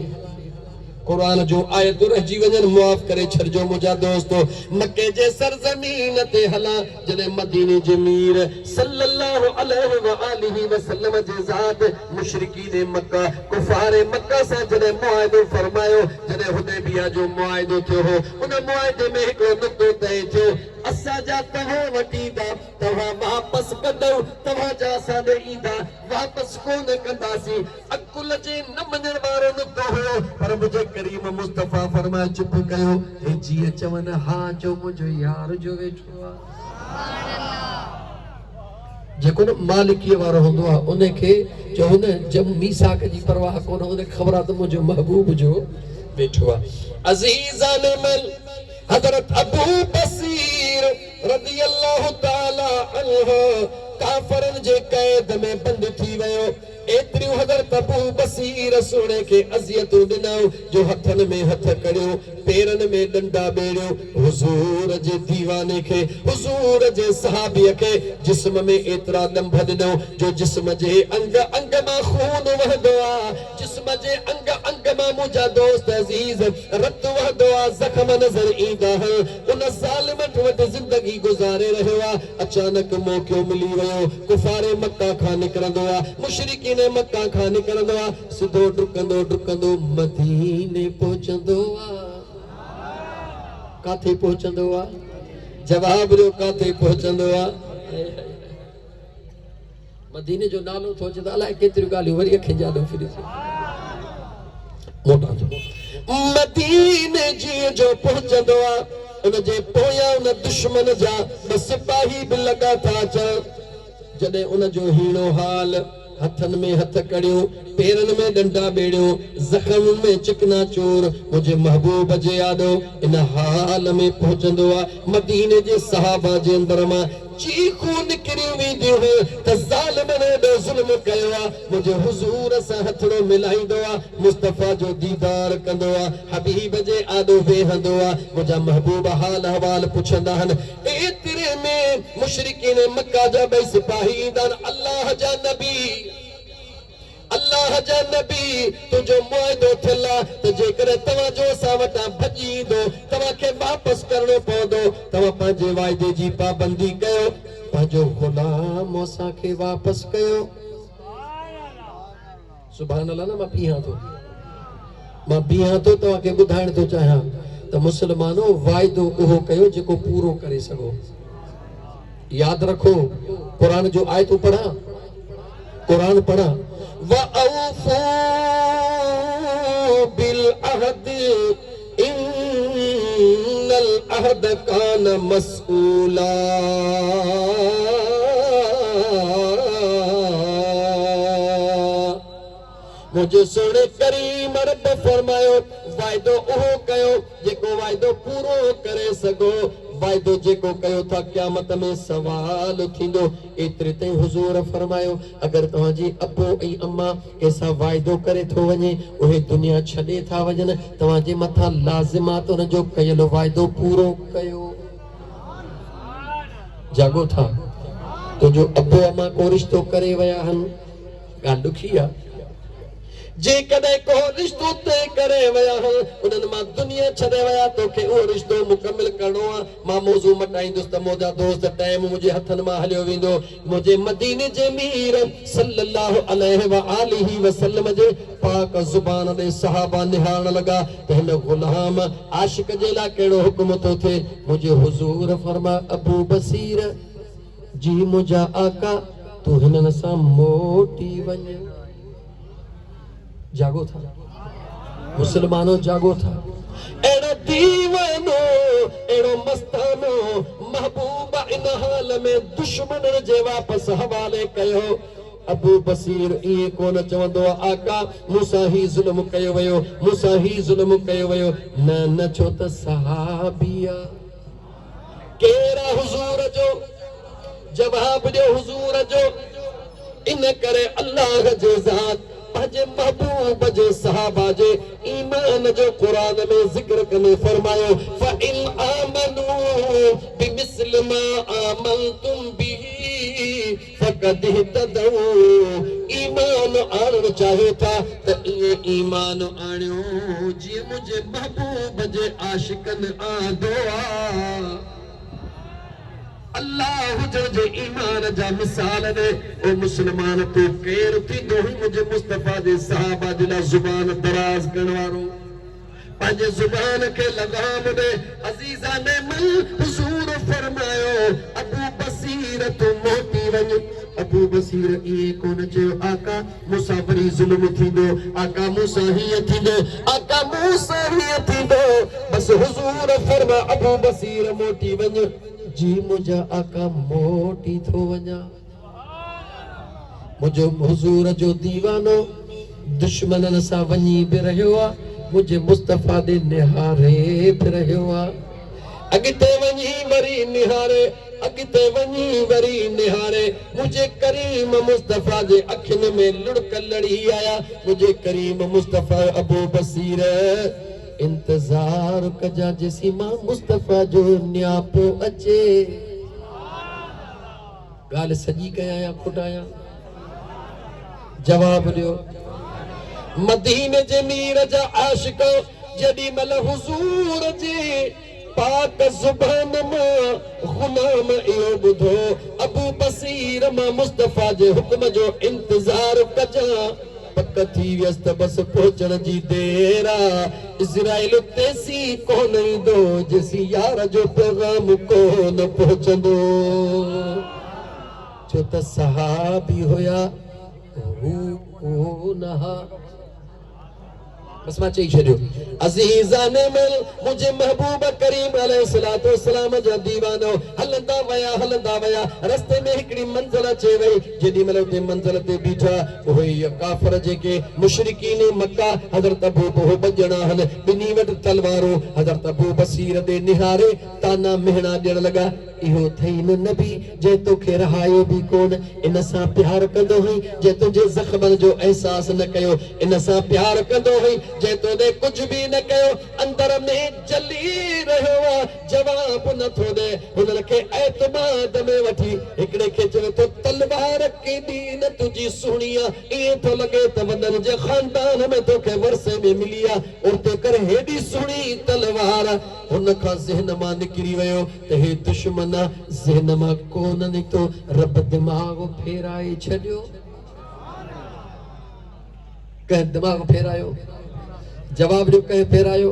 [SPEAKER 1] कुरान जो आयत रहिजी वञनि मुआफ़ करे छॾिजो मुंहिंजा दोस्तो मके जे सरज़मीन ते हलां जॾहिं मदीने जे मीर सल्लल्लाहु अलैहि व आलिहि वसल्लम जे ज़ात मुशरिकीन मक्का कुफार मक्का सां जॾहिं मुआहिदो फरमायो जॾहिं हुदैबिया जो मुआहिदो थियो हो उन मुआहिदे में हिकिड़ो नुक़्तो तय थियो असांजा तव्हां वटि ईंदा तव्हां वापसि कंदव तव्हांजा असां ॾे ईंदा वापसि कोन कंदासीं अकुल जे न मञण वारो नुक़्तो हुयो पर मुझे करीम मुस्तफा फरमाए चुप कयो हे जी चवन हाँ जो मुझे यार जो वेठो जेको न मालिकीअ वारो हूंदो आहे उनखे चओ न जब मीसाक जी परवाह कोन उन ख़बर आहे त मुंहिंजो महबूब जो वेठो आहे अज़ीज़ान मल हज़रत अबू बसीर रज़ी अल्लाह ताला अन्हु काफ़रनि जे क़ैद में बंद थी वियो एतिरियूं हज़रत अबू बसीर सोणे खे अज़ियतूं ॾिनऊं जो हथनि में हथ कढियो पेरनि में डंडा ॿेड़ियो हुज़ूर जे दीवाने खे हुज़ूर जे सहाबीअ खे जिस्म में एतिरा दंभ ॾिनऊं जो जिस्म जे अंग अंग मां खून वहंदो आहे जिस्म जे अंग अंग मां मुंहिंजा दोस्त अज़ीज़ रत वहंदो आहे ज़ख़्म नज़र ईंदा उन ज़ालिम वटि ज़िंदगी गुज़ारे रहियो आहे अचानक मौक़ो मिली वियो कुफ़ारे मक्का खां निकिरंदो आहे मुशरिकीन मक्का खां निकिरंदो आहे सिधो डुकंदो डुकंदो मदीने पहुचंदो आहे काथे पहुचंदो आहे जवाब ॾियो काथे पहुचंदो आहे मदीने जो नालो थो अचे त अलाए केतिरियूं ॻाल्हियूं वरी अखियुनि जा ॾो फिरी मोटा जो मदीने जी जो पहुचंदो आहे उन जे पोयां उन दुश्मन जा ॿ सिपाही बि लॻा था अचनि जॾहिं उन जो हीणो हाल हथन में हथ कड़ियो पेरन में डंडा बेड़ियो जख्म में चिकना चोर मुझे महबूब जे यादो इन हाल में पहुंचंदो आ मदीने जे सहाबा जे अंदर मां चीखू निकरी वेंदी हो त ज़ालिमन ने ज़ुल्म कयो आ मुझे हुजूर सां हथड़ो मिलाईंदो आ मुस्तफा जो दीदार कंदो आ हबीब जे आदो वेहंदो आ मुझा महबूब हाल हवाल पुछंदा हन एतिरे में मुशरिकीन मक्का जा बई सिपाही दन अल्लाह जा नबी तुझो मुआदो थियला त जेकर तवा जो असां वटां भॼी दो तवा के वापस करणो पवंदो तवा पंहिंजे वाइदे जी पाबंदी कयो पंहिंजो गुलाम असां खे वापस कयो सुभान अल्लाह न मां बीहां थो तव्हां खे ॿुधाइण थो चाहियां त मुस्लमानो वाइदो उहो कयो जेको पूरो करे सघो याद रखो कुरान जो आयतूं पढ़ा कुरान पढ़ा वअौफू बिल अहद इन्नल अहद कान मस्ऊला मुझे सोने करीम रब फरमायो वाइदो उहो कयो जेको वाइदो पूरो करे सघो वाइदो जेको कयो था क़यामत में सवाल थींदो एतिरे ताईं हुजूर फरमायो अगर तव्हांजी अबो ऐं अम्मा कंहिंसां वाइदो करे थो वञे उहे दुनिया छॾे था वञनि तव्हांजे मथां लाज़िमात उन जो कयल वाइदो पूरो कयो जागो था तुंहिंजो अबो अम्मा को रिश्तो करे विया आहिनि ॻाल्हि ॾुखी आहे जेकॾहिं को रिश्तो तय करे विया उन्हनि मां दुनिया छॾे विया तोखे उहो रिश्तो मुकमिल करणो आहे मां मौज़ू मटाईंदुसि त मुंहिंजा दोस्त टाइम मुंहिंजे हथनि मां हलियो वेंदो मुंहिंजे मदीने जे मीर सल्लल्लाहु अलैहि व आलिहि वसल्लम जे पाक ज़ुबान ते सहाबा निहारण लॻा त हिन गुलाम आशिक जे लाइ कहिड़ो हुकुम थो थिए मुंहिंजे हुज़ूर फरमा अबू बसीर जी मुंहिंजा आका तूं हिननि सां मोटी वञ जागो था मुसलमानों जागो था एड़ो दीवानो एड़ो मस्तानो महबूबा इन हाल में दुश्मन जे वापस हवाले कयो अबू बसीर ये कोन चवंदो आका मूंसां ही ज़ुल्म कयो वियो मूंसां ही ज़ुल्म कयो वियो न छो त सहाबिया केरा हुजूर जो जवाब ॾियो हुजूर जो इन करे अल्लाह जे ज़ात पंहिंजे महबूब जे सहाबा जे ईमान जो कुरान में ज़िक्र कने फरमायो फ़इन आमनू बिमिस्ल मा आमनतुम बिही फ़क़द इहतदौ ईमान आणण चाहियो था त इहे ईमान आणियो जीअं मुंहिंजे महबूब जे आशिकनि आंदो आहे अल्लाह हुजर जे ईमान जा मिसाल दे ओ मुसलमान तो केर थी दो मुझे मुस्तफा जे सहाबा जे ला जुबान दराज करण वारो पंहिंजे जुबान के लगाम दे अजीजा ने मन हुजूर फरमायो अबू बसीर तू मोटी वञ अबू बसीर ये कोन चयो आका मूसा वरी ज़ुल्म थींदो आका मूसा ही थींदो आका मूसा ही थींदो बस हुजूर फरमा अबू बसीर मोटी वञ जी मुझा आका मोटी थो वञा मुझो हुजूर जो दीवानो दुश्मनन सां वञी बि रहियो आहे मुझे मुस्तफा दे निहारे बि रहियो आहे अॻिते वञी वरी निहारे अॻिते वञी वरी निहारे मुझे करीम मुस्तफा जे अखियुनि में लुड़क लड़ी आया मुझे करीम मुस्तफा अबू बसीर इंतज़ार कजा जेसी मां मुस्तफा जो न्यापो अचे ॻाल्हि सॼी कया या खोटाया जवाब दियो मदीने जे मीर जा आशिक जॾी महिल हुजूर जे पाक ज़ुबान मां गुलाम इहो ॿुधो अबू बसीर मां मुस्तफा जे हुक्म जो इंतज़ार कजां पक थी वियसि त बसि पहुचण जी देर आहे इज़राइल तेसी कोन ईंदो जेसी यार जो पैगाम कोन पहुचंदो छो त सहाबी हुया हू कोन हा बस मां चई छॾियो अज़ीज़ान मिल मुझे महबूब करीम अलैहिस्सलातु वस्सलाम जा दीवानो हलंदा वया रस्ते में हिकड़ी मंज़िल अचे वई जेॾी महिल उते मंज़िल ते बीठा उहे काफ़िर जेके मुशरिकीन मक्का हज़रत अबू बहो बजणा हल ॿिन्ही वटि तलवारूं हज़रत अबू बसीर दे निहारे ताना मेहणा ॾियण लॻा इहो थई न नबी जे तोखे रहायो बि कोन इन सां प्यार कंदो हुई जे तुंहिंजे ज़ख़्मनि जो एहसास न कयो इन सां प्यार कंदो हुई जे तोॾे कुझु बि न कयो अंदर में जली रहियो आहे जवाब नथो ॾे हुननि खे एतमाद में वठी हिकिड़े खे चवे थो तलवार केॾी न तुंहिंजी सुहिणी आहे ईअं थो लॻे त वॾनि जे ख़ानदान में तोखे वरसे में मिली आहे उते करे हेॾी सुहिणी तलवार हुन खां ज़हन मां निकिरी वियो त हे दुश्मन ज़हन मां कोन निकितो रब दिमाग़ फेराए छॾियो कंहिं दिमाग़ फेरायो जवाब ॾियो कंहिं फेरायो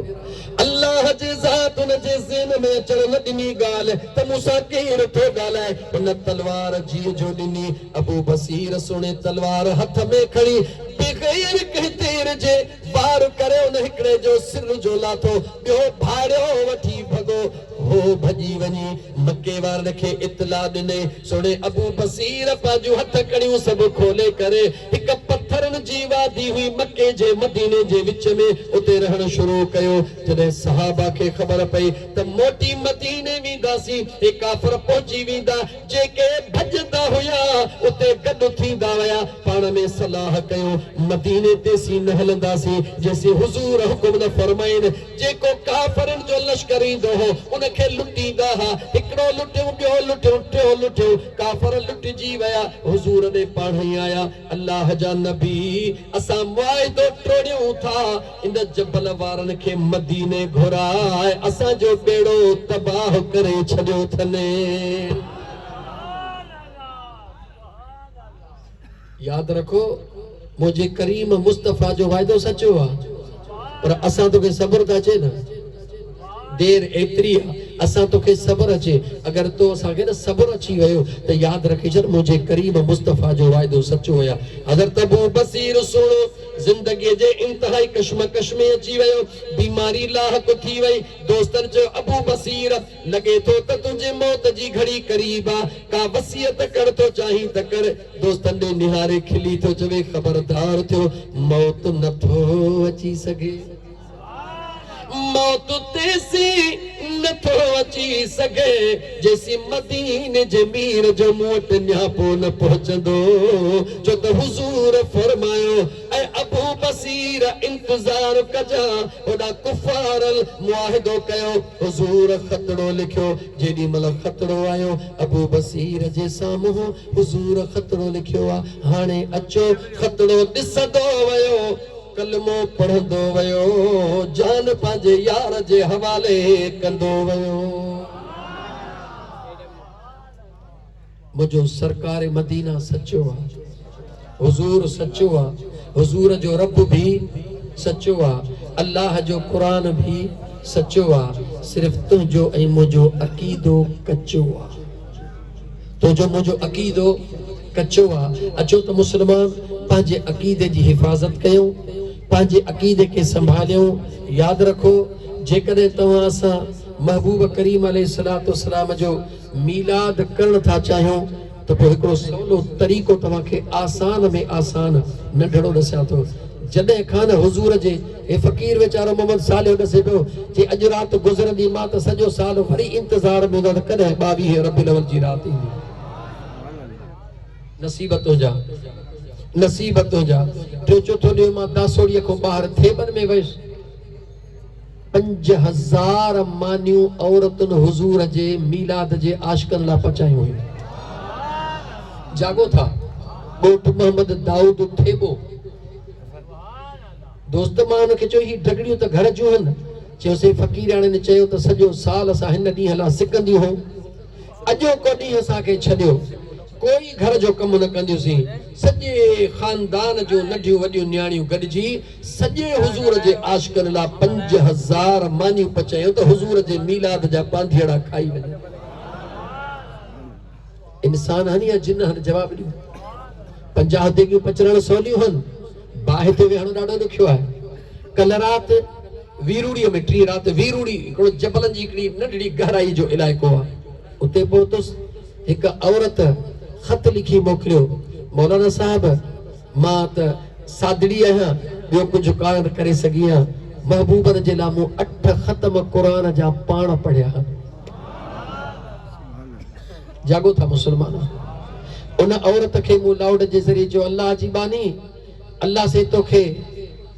[SPEAKER 1] अल्लाह जे ज़ात उन जे ज़हन में अचण न ॾिनी ॻाल्हि त मूंसां केरु थो ॻाल्हाए हुन तलवार जीअं जो ॾिनी अबू बसीर सुणे तलवार हथ में खणी बग़ैर कंहिं तीर जे वार करे उन हिकिड़े जो सिर जो लाथो ॿियो भाड़ियो वठी भॻो हो भॼी वञी मके वारनि खे इतला ॾिने सुणे अबू बसीर पंहिंजूं हथ कड़ियूं सभु खोले करे हिकु पत्थरनि जी वादी हुई मके जे मदीने जे विच में उते रहण शुरू कयो जॾहिं सहाबा खे ख़बर पई त मोटी मदीने वेंदासीं हे काफ़िर पहुची वेंदा जेके भॼंदा हुया उते गॾु थींदा विया पाण में सलाह कयो मदीने ते सी न हलंदासीं जेसी हुजूर हुकुम न फरमाइनि जेको काफ़िरनि जो लश्कर ईंदो हो उनखे लुटींदा हा हिकिड़ो लुटियो ॿियो लुटियो टियों लुटियो काफ़िर लुटिजी विया हुजूर ॾे पाण ई आया अल्लाह जा नबी असां मुआहिदो टोड़ियूं था इन जबल वारनि खे मदीने घुराए असांजो बेड़ो तबाह करे छॾियो अथनि यादि रखो मुझे करीम मुस्तफा जो वाइदो सचो आहे पर असां तोखे सब्र त अचे न देर एतिरी आहे असां तोखे सब्र अचे अगरि तो असांखे न सब्र अची वियो त यादि रखी छॾ मुझे करीम मुस्तफा जो वाइदो सचो हुया हज़रत अबू बसीर सुणो ज़िंदगीअ जे इंतहाई कशमकश में अची वियो बीमारी लाहक थी वई दोस्तनि चयो अबू बसीर लॻे थो त तुंहिंजे मौत जी घड़ी क़रीब आहे का वसियत कर थो चाहीं त कर दोस्तनि ॾे निहारे खिली थो चवे ख़बरदार थियो मौत नथो अची सघे मौत तेसी नथो अची सघे जेसी मदीने जे मीर जो मूं वटि न्यापो न पहुचंदो जो त हुजूर फरमायो ऐं अबू बसीर इंतज़ार कजा होॾा कुफारल मुआहिदो कयो हुजूर खतड़ो लिखियो जेॾी महिल खतड़ो आयो अबू बसीर जे साम्हूं हुजूर खतड़ो लिखियो आहे हाणे अचो खतड़ो ॾिसंदो वियो कलमो पढ़ंदो वयो जान पंहिंजे यार जे हवाले कंदो वयो मुझो सरकार मदीना सचो आहे हुजूर सचो आहे हुजूर जो रब भी सचो आहे अल्लाह जो कुरान भी सचो आहे सिर्फ़ तुंहिंजो ऐं मुंहिंजो अक़ीदो कचो आहे तुंहिंजो मुंहिंजो अक़ीदो कच्चो आहे। अचो त मुस्लमान पंहिंजे अक़ीदे जी हिफ़ाज़त कयूं, पंहिंजे अक़ीदे खे संभालियूं। यादि रखो जेकॾहिं तव्हां असां महबूब करीम अलैहिस्सलातु वस्सलाम जो मीलाद करण था चाहियूं त पोइ हिकिड़ो सवलो तरीक़ो तव्हांखे आसान में आसान नंढड़ो ॾसियां थो। जॾहिं खां न हुज़ूर जे हे फ़क़ीर वीचारो मोहम्मद सालिह ॾसे पियो जे अॼु राति गुज़रंदी मां त सॼो साल वरी इंतज़ार में हूंदो त कॾहिं 22 रबीउल अव्वल जी राति ईंदी। नसीबत हुजा, नसीबत हुजा। टियों चौथो ॾींहुं मां दासोड़ीअ खां ॿाहिरि थेबन में वियुसि। 5000 मानियूं औरतुनि हुज़ूर जे मीलाद जे आशिक़नि लाइ पचायूं हुयूं। जागो था ॻोठ मोहम्मद दाऊद थेबो। दोस्त मां हुनखे चयो ही डगड़ियूं त घर जूं आहिनि। चयोसीं फ़क़ीराणे ने चयो त सॼो साल असां हिन ॾींहं लाइ सिकंदियूं हुयूं, अॼो को ॾींहुं असांखे छॾियो, कोई घर जो कमु न कंदियूंसीं। सॼे ख़ानदान जूं नंढियूं वॾियूं न्याणियूं गॾिजी सॼे हुज़ूर जे आशिक़नि लाइ 5000 मानियूं पचायूं त हुज़ूर जे मीलाद जा पांधिड़ा खाई वञनि। इंसान हनी या जिन हन जवाब ॾियो। 50 देगियूं पचरण सवलियूं हन, बाहि ते वेहणो ॾाढो ॾुखियो आहे। कल्ह राति वीरूड़ीअ में 3 राति वीरूड़ी हिकिड़ो जबलनि जी हिकिड़ी नंढड़ी गहराई जो इलाइक़ो आहे। उते पहुतुसि, हिकु औरत ख़त लिखी मोकिलियो, मौलाना साहब मां त सादड़ी आहियां, ॿियो कुझु कान करे सघी आहियां। महबूबनि जे लाइ मूं 8 ख़तम क़ुरान जा पाण पढ़िया। जागो था मुस्लमान। उन औरत खे मूं लाउड जे ज़रिए जो अल्लाह जी बानी, अल्लाह से तोखे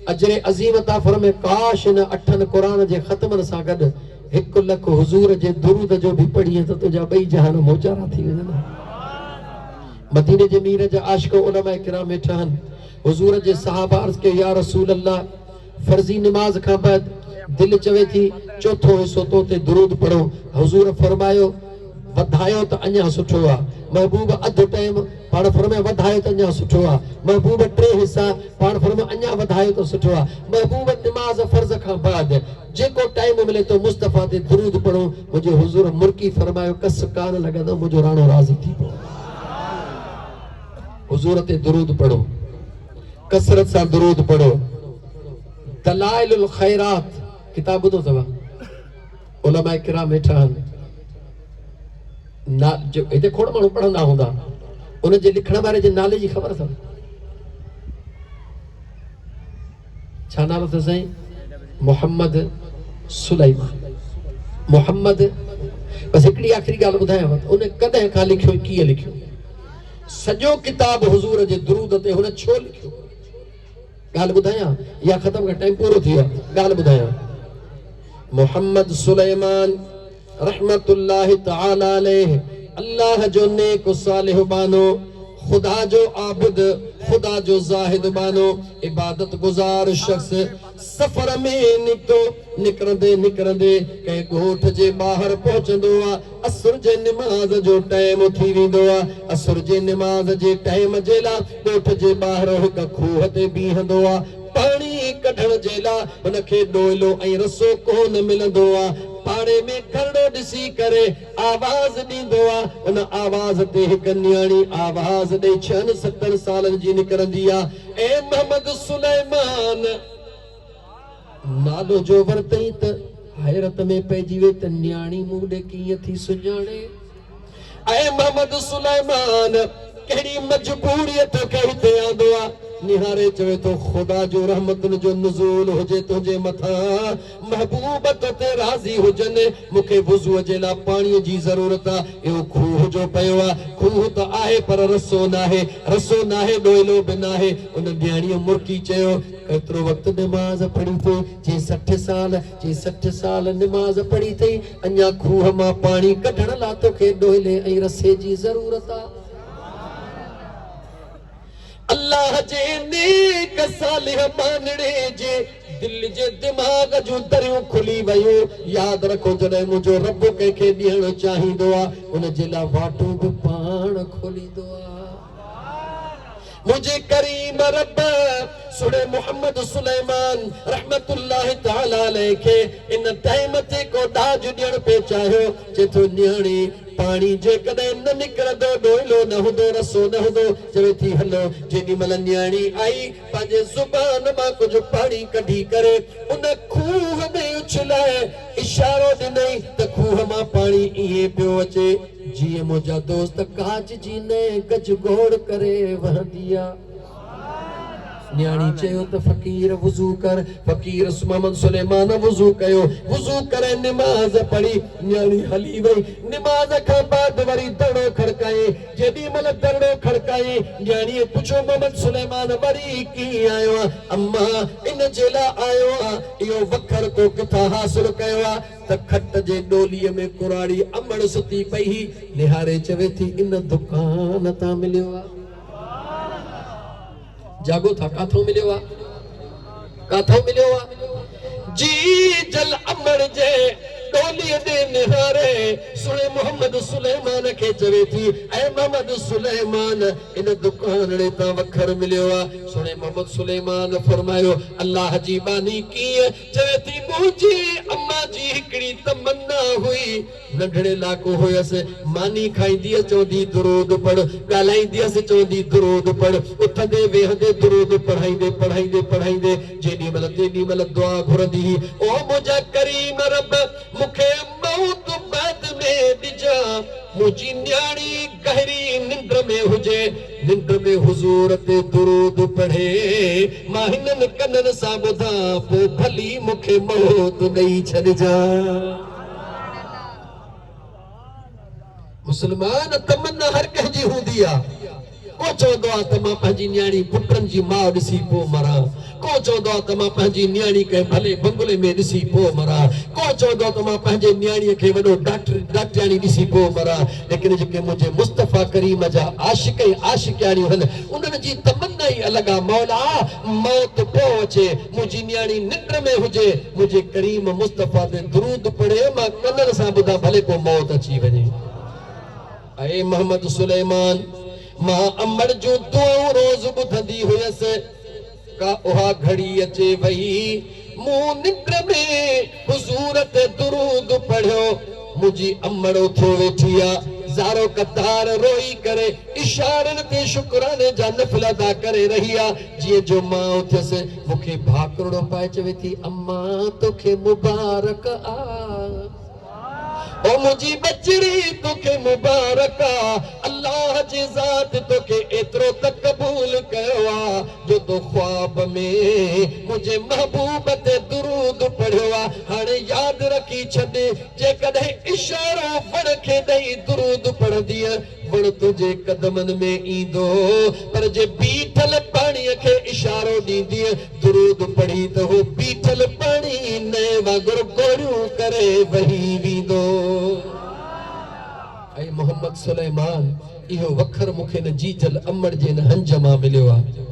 [SPEAKER 1] अजरे अज़ीम अता फरमाए। काश इन 8 क़ुरान जे ख़तमनि सां गॾु 1 लख हुज़ूर जे दुरूद जो भी पढ़ीअ त तुंहिंजा 2 जहान मोचारा थी वञनि। मदीने जे मीर जा आशिक़ उलमा किराम वेठा आहिनि। हुज़ूर जे सहाबा अर्ज़ कयो या रसूल अल्लाह, फर्ज़ी नमाज खां बाद दिलि चवे थी चौथो हिसो तो ते दुरूद पढ़ो। हुज़ूर फरमायो वधायो त अञा सुठो आहे। महबूब अधु टाइम पाण फरमाए वधायो त अञा सुठो आहे। महबूब 3 हिसा पाण फरमाए अञा वधायो त सुठो आहे। महबूब नमाज फर्ज़ खां बाद जेको टाइम मिले तो मुस्तफ़ा ते दुरूद पढ़ो। मुंहिंजे हुज़ूर मुर्की फरमायो कस कान लॻंदो, मुंहिंजो राणो राज़ी थी पओ। हुज़ूर ते दुरूद पढ़ो, कसरत सां दुरूद पढ़ो। दलाइलुल ख़ैरात किताब ॿुधो अथव, उलमा किराम वेठा आहिनि। ना जो हिते खोड़ माण्हू पढ़ंदा हूंदा, उन जे लिखण वारे जे नाले जी ख़बर अथव? छा नालो अथसि साईं? मोहम्मद सुलैमान। मोहम्मद बस हिकिड़ी आख़िरी ॻाल्हि ॿुधायांव, उन कॾहिं खां लिखियो, कीअं लिखियो? सॼो किताब हुज़ूर जे दुरूद ते हुन छो लिखियो? ॻाल्हि ॿुधायां या ख़तम कर, टाइम पूरो थी वियो आहे। ॻाल्हि ॿुधायां, मोहम्मद सुलैमान रहमतुल्लाहि तआला अलैहि अल्लाह जो नेक सालिह बानो, खुदा जो आबिद, खुदा जो जाहिद बानो, इबादत गुज़ार शख्स सफ़र में निकितो। निकिरंदे निकिरंदे कंहिं ॻोठ जे ॿाहिरि पहुचंदो आहे। असुर जे निमाज़ जो टाइम थी वेंदो आहे। असुर जे निमाज़ जे टाइम जे लाइ ॻोठ जे ॿाहिरि हिकु खूह ते बीहंदो आहे। पाणी कढण जे लाइ हुनखे ॾोइलो ऐं रसो कोन मिलंदो आहे। पाड़े में खरड़ो ॾिसी करे आवाज़ ॾींदो आहे। उन आवाज़ ते हिकु न्याणी आवाज़ ॾेई 6-7 सालनि जी निकिरंदी आहे। ए मोहम्मद सुलैमान नालो जो वरतई त हैरत में पइजी वे त न्याणी मूं ॾे कीअं थी सुञाणे। ए मोहम्मद सुलैमान कहिड़ी मजबूरीअ तोखे हिते आंदो आहे? निहारे चवे तो खुदा जो रहमतुन जो नुज़ूल हुजे तुंहिंजे मथां, महबूब तो ते राज़ी हुजनि। मूंखे वुज़ूअ जे लाइ पाणीअ जी ज़रूरत आहे। इहो खूह जो पियो आहे। खूह त आहे पर रसो नाहे, रसो नाहे ॾोइलो बि नाहे। उन न्याणीअ मुर्की चयो केतिरो वक़्तु निमाज़ पढ़ी अथई? जे 60 साल, जे 60 साल निमाज़ पढ़ी अथई। अञा खूह मां पाणी कढण लाइ तोखे ॾोइले ऐं रसे जी ज़रूरत आहे। अल्लाह जे नेक सालिह बानड़े जे दिल जे दिमाग़ जूं दरियूं खुली वयूं। यादि रखो जॾहिं मुंहिंजो रब कंहिंखे ॾियणु चाहींदो आहे उन जे लाइ वाटूं बि पाण खोलींदो आहे। मुझे करीम रब सुने मोहम्मद सुलैमान रहमतुल्लाहि तआला अलैहि के इन टाइम ते को दाज ॾियण पे चाहियो जे तो न्याणी पानी जे कदे न निकरदो डोइलो न हुदो रसो न हुदो चवे थी हलो जेडी मल न्याणी आई पंहिंजे ज़ुबान मां कुछ पानी कढी करे उन खूह में उछलाए इशारो ॾिनई त खूह मां पानी इहे पियो अचे जीअं मुंहिंजा दोस्त कांच जी ने गज गोड़ करे वहंदी आहे। न्याणी चयो त फकीर वुज़ू कर। फकीर मोहम्मद सुलेमान वुज़ू कयो वुज़ू करे नमाज पढ़ी न्याणी हली वई। नमाज खां बाद वरी दड़ो खड़काए जेडी मल दड़ो खड़काए न्याणी पुछो मोहम्मद सुलेमान वरी की आयो अम्मा इन जेला आयो इयो वखर को किथा हासिल कयो त खट जे डोलीअ में कुराड़ी अमड़ सुती पई निहारे चवे थी इन दुकान ता मिलियो जागो था काथों मिलियो जी जल अमर जे डोली दे निहारे सुने मोहम्मद सुलेमान के चवे थी ऐ मोहम्मद सुलेमान इन दुकान रे ता वखर मिलियो सुने मोहम्मद सुलेमान फरमायो अल्लाह जी बानी की चवे थी मुजी अम्मा जी हिकड़ी तमन्ना हुई नंढड़े लाको होयस मानी खाईंदी चौंदी दुरूद पढ़ गालाईंदी चौंदी दुरूद पढ़ उठंदे वेहंदे दुरूद पढ़ाईंदे जेडी मल दुआ घुरंदी ओ मुझा करीम रब मुखे मौत बाद में दिजा मुझी न्याणी गहरी निंद्र में हुजे निंद्र में हुजूर ते दुरूद पढ़े मां हिनन कनन सां ॿुधा पोइ भली मुखे मौत ॾेई छॾिजा। मुसलमान तमन्ना हर कंहिंजी हूंदी आहे। को चवंदो आहे त मां पंहिंजी न्याणी पुटनि जी माउ ॾिसी पोइ मरां को चवंदो आहे त मां पंहिंजी न्याणी कंहिं भले बंगले में ॾिसी पोइ मरां को चवंदो आहे त मां पंहिंजे न्याणीअ खे वॾो डॉक्टराणी ॾिसी पोइ मरां लेकिन जेके मुंहिंजे मुस्तफ़ा करीम जा आशिक ऐं आशिकाणियूं आहिनि उन्हनि जी तमन्ना ई अलॻि आहे मौला मौत पोइ अचे मुंहिंजी न्याणी निंड में हुजे मुंहिंजे करीम मुस्तफ़ा ते दुरूद पढ़े मां कननि सां ॿुधां भले को मौत अची वञे। ऐ मोहम्मद सुलेमान मां अमड़ जो दुआऊं रोज़ ॿुधंदी हुयसि का उहा घड़ी अचे वई मूं निंड में हुजूर ते दुरूद पढ़ियो मुंहिंजी अमड़ उथो वेठी आहे ज़ारो कतार रोई करे इशारनि ते शुक्राने जा नफ़िल अदा करे रही आहे जीअं जो मां उथियसि मूंखे भाकड़ो पाए चवे थी अम्मा तोखे मुबारक ओ मुझी बचड़ी तोखे मुबारक अल्लाह जी ज़ात तोखे एतिरो त क़बूल कयो जो तो ख्वाब में मुझे महबूब ते दुरूद पढ़ियो हाणे याद रखी छॾ जेकॾहिं इशारो वण खे ॾेई दुरूद पढ़ंदी वण तुंहिंजे कदमनि में ईंदो पर जे बीठल पाणीअ खे इशारो ॾींदी दुरूद पढ़ी त हो बीठल पाणी न वांगुरु गोरियूं करे वही वेंदो। ऐं मोहम्मद सुलेमान इहो वखर मूंखे न जीजल अमड़ जे न हंज मां मिलियो आहे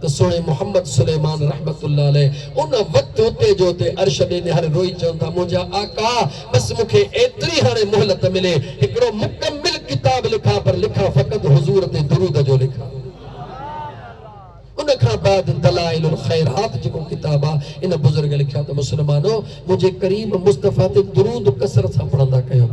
[SPEAKER 1] त सोणे मोहम्मद सुलेमान रहमतुल्लाह अलैह उन वक्त उते जो ते अर्श ॾे निहारे रोई चवनि था मुंहिंजा आका बस मूंखे एतिरी हाणे मोहलत मिले हिकिड़ो मुकम्मिल किताब लिखा पर लिखा फ़क़त हुजूर ते दुरूद जो लिखा उन खां बाद दलाइलुल खैरात जेको किताब आहे इन बुज़ुर्ग लिखिया त मुसलमानो मुंहिंजे करीम मुस्तफ़ा ते दुरूद कसरत सां पढ़ंदा कयो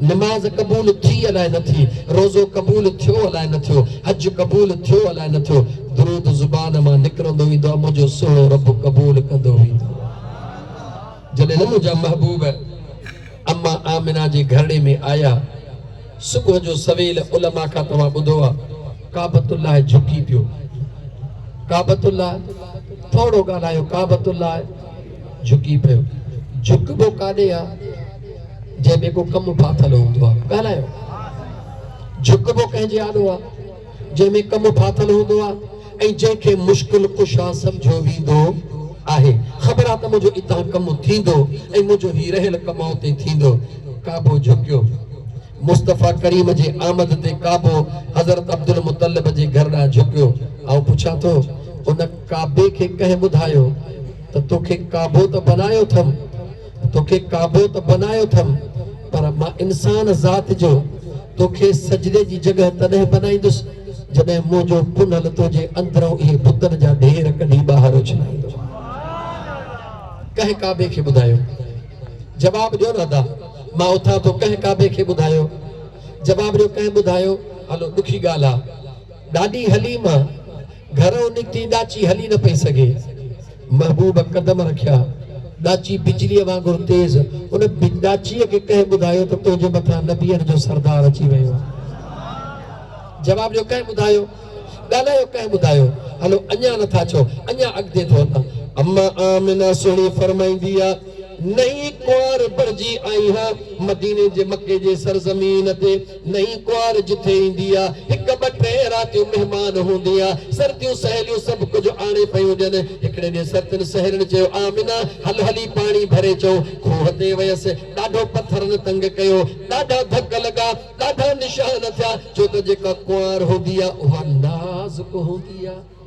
[SPEAKER 1] नमाज क़बूल थी अलाए न थी रोज़ो क़बूल थियो अलाए न थियो हज क़बूल थियो अलाए न थियो दुरूद ज़ुबान मां निकिरंदो वेंदो आहे मुंहिंजो सुहिणो रब क़बूल कंदो वेंदो। जॾहिं मुंहिंजा महबूब अम्मा आमिना जे घरड़े में आया सुबुह जो सवेल उलमा खां तव्हां ॿुधो आहे काबतुल्लाह झुकी पियो काबतुल्लाह थोड़ो ॻाल्हायो काबतुल्लाह झुकी पियो झुकबो काॾे आहे जंहिंमें को कमु फाथल हूंदो आहे ॻाल्हायो झुकबो कंहिंजे आॾो आहे जंहिंमें कमु फाथल हूंदो आहे ऐं जंहिंखे मुश्किल कुशा सम्झो वेंदो आहे ख़बर आहे त मुंहिंजो इतां कमु थींदो ऐं मुंहिंजो ही रहियल कमाउ ते थींदो काबो झुकियो मुस्तफ़ा करीम जे आमद ते काबो हज़रत अब्दुल मुतलिब जे घर ॾांहुं झुकियो ऐं पुछां थो उन काबे खे कंहिं ॿुधायो त तोखे काबो त बनायो अथमि तोखे काबो त बनायो अथमि पर मां इंसान ज़ात जो तोखे सजदे जी जगह तॾहिं बनाईंदुसि जॾहिं मुंहिंजो पुनल तुंहिंजे अंदरों इहे बुतनि जा ढेर कढी ॿाहिरि उछलाईंदो कंहिं काबे खे ॿुधायो जवाब ॾियो न था मां उथां थो कंहिं काबे खे ॿुधायो जवाब ॾियो कंहिं ॿुधायो हलो ॾुखी ॻाल्हि आहे ॾाढी हलीम आहे घरों निकिती ॾाची हली न पई सघे महबूब कदम रखिया ॾाची बिजलीअ वांगुरु तेज़ उन ॾाचीअ खे कंहिं ॿुधायो त तुंहिंजे मथां नबियनि जो सरदार अची वियो आहे जवाब ॾियो कंहिं ॿुधायो ॻाल्हायो कंहिं ॿुधायो हलो अञा नथा चओ अञा अॻिते थो वधां अम्मा आमिना सुहिणी फरमाईंदी आहे नई कुंवार बणिजी आई आहे मदीने जे मके जे सरज़मीन ते नई कुंवार जिथे ईंदी आहे हिकु ॿ टे रातियूं महिमान हूंदी आहे सर्दियूं सहेलियूं सभु कुझु आणे पियूं ॾियनि हिकिड़े ॾींहुं सर्दियुनि सहेलियुनि चयो आमिना हल हली पाणी भरे अचो खूह ते वयसि ॾाढो पथरनि तंग कयो ॾाढा धक लॻा ॾाढा निशान थिया छो त जेका कुंवार हूंदी आहे उहा नाज़ुक हूंदी आहे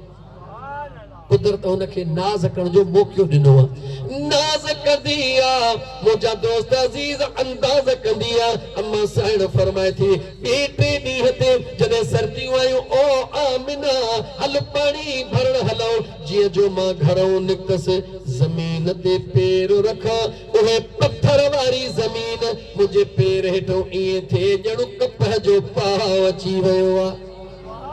[SPEAKER 1] कुदरत उनखे नाज़ करण जो मौक़ो ॾिनो आहे नाज़ कंदी आहे मुंहिंजा दोस्त अज़ीज़ अंदाज़ कंदी आहे अम्मा साइण फरमाए थी ॿिए टे ॾींहं ते जॾहिं सर्दियूं आयूं ओ आमिना हल पाणी भरण हलो जीअं जो मां घरों निकितसि ज़मीन ते पेर रखां उहे पत्थर वारी ज़मीन मुंहिंजे पेर हेठों ईअं थिए ॼणु कपह जो पाव अची वियो आहे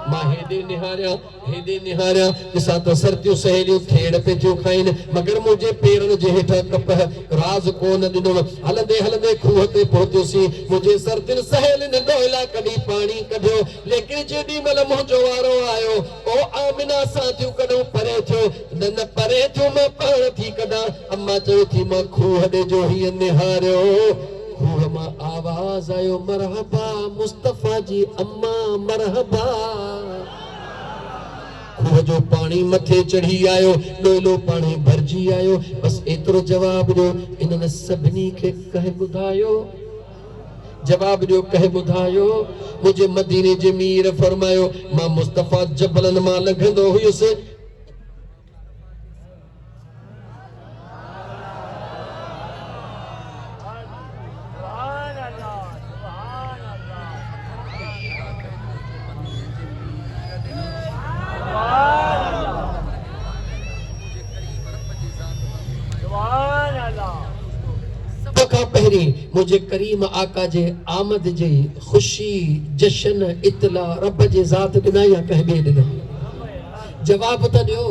[SPEAKER 1] मां हेॾे निहारियां ॾिसां त सर्दियूं सहेलियूं थेड़ पे थियूं खाइनि मगर मुंहिंजे पेरनि जे हेठां कपह राज़ कोन ॾिनो हलंदे हलंदे खूह ते पहुतियोसीं मुंहिंजे सर्दियुनि सहेलियुनि दोइला कढी पाणी कढियो लेकिन जेॾी महिल मुंहिंजो वारो आयो ओ आमिना साथियूं कढूं परे थियो न परे थियो मां पाण थी कढां अम्मा चयो थी मां खूह ॾे जो हीअं निहारियो खूह मां आवाज़ आयो मरहबा मुस्तफ़ा जी अम्मा मरहबा खूह जो पाणी मथे चढ़ी आयो ॾोलो पाणी भरजी आयो बस एतिरो जवाब ॾियो इन्हनि सभिनी खे कंहिं ॿुधायो जवाब ॾियो कंहिं ॿुधायो मुंहिंजे मदीने जे मीर फरमायो मां मुस्तफ़ा जबलनि मां लंघंदो हुयुसि मुझे करीम आका जे आमद जे खुशी जश्न इतला रब जे ज़ात ॾिना या कंहिं ॿिए ॾिना जवाब त ॾियो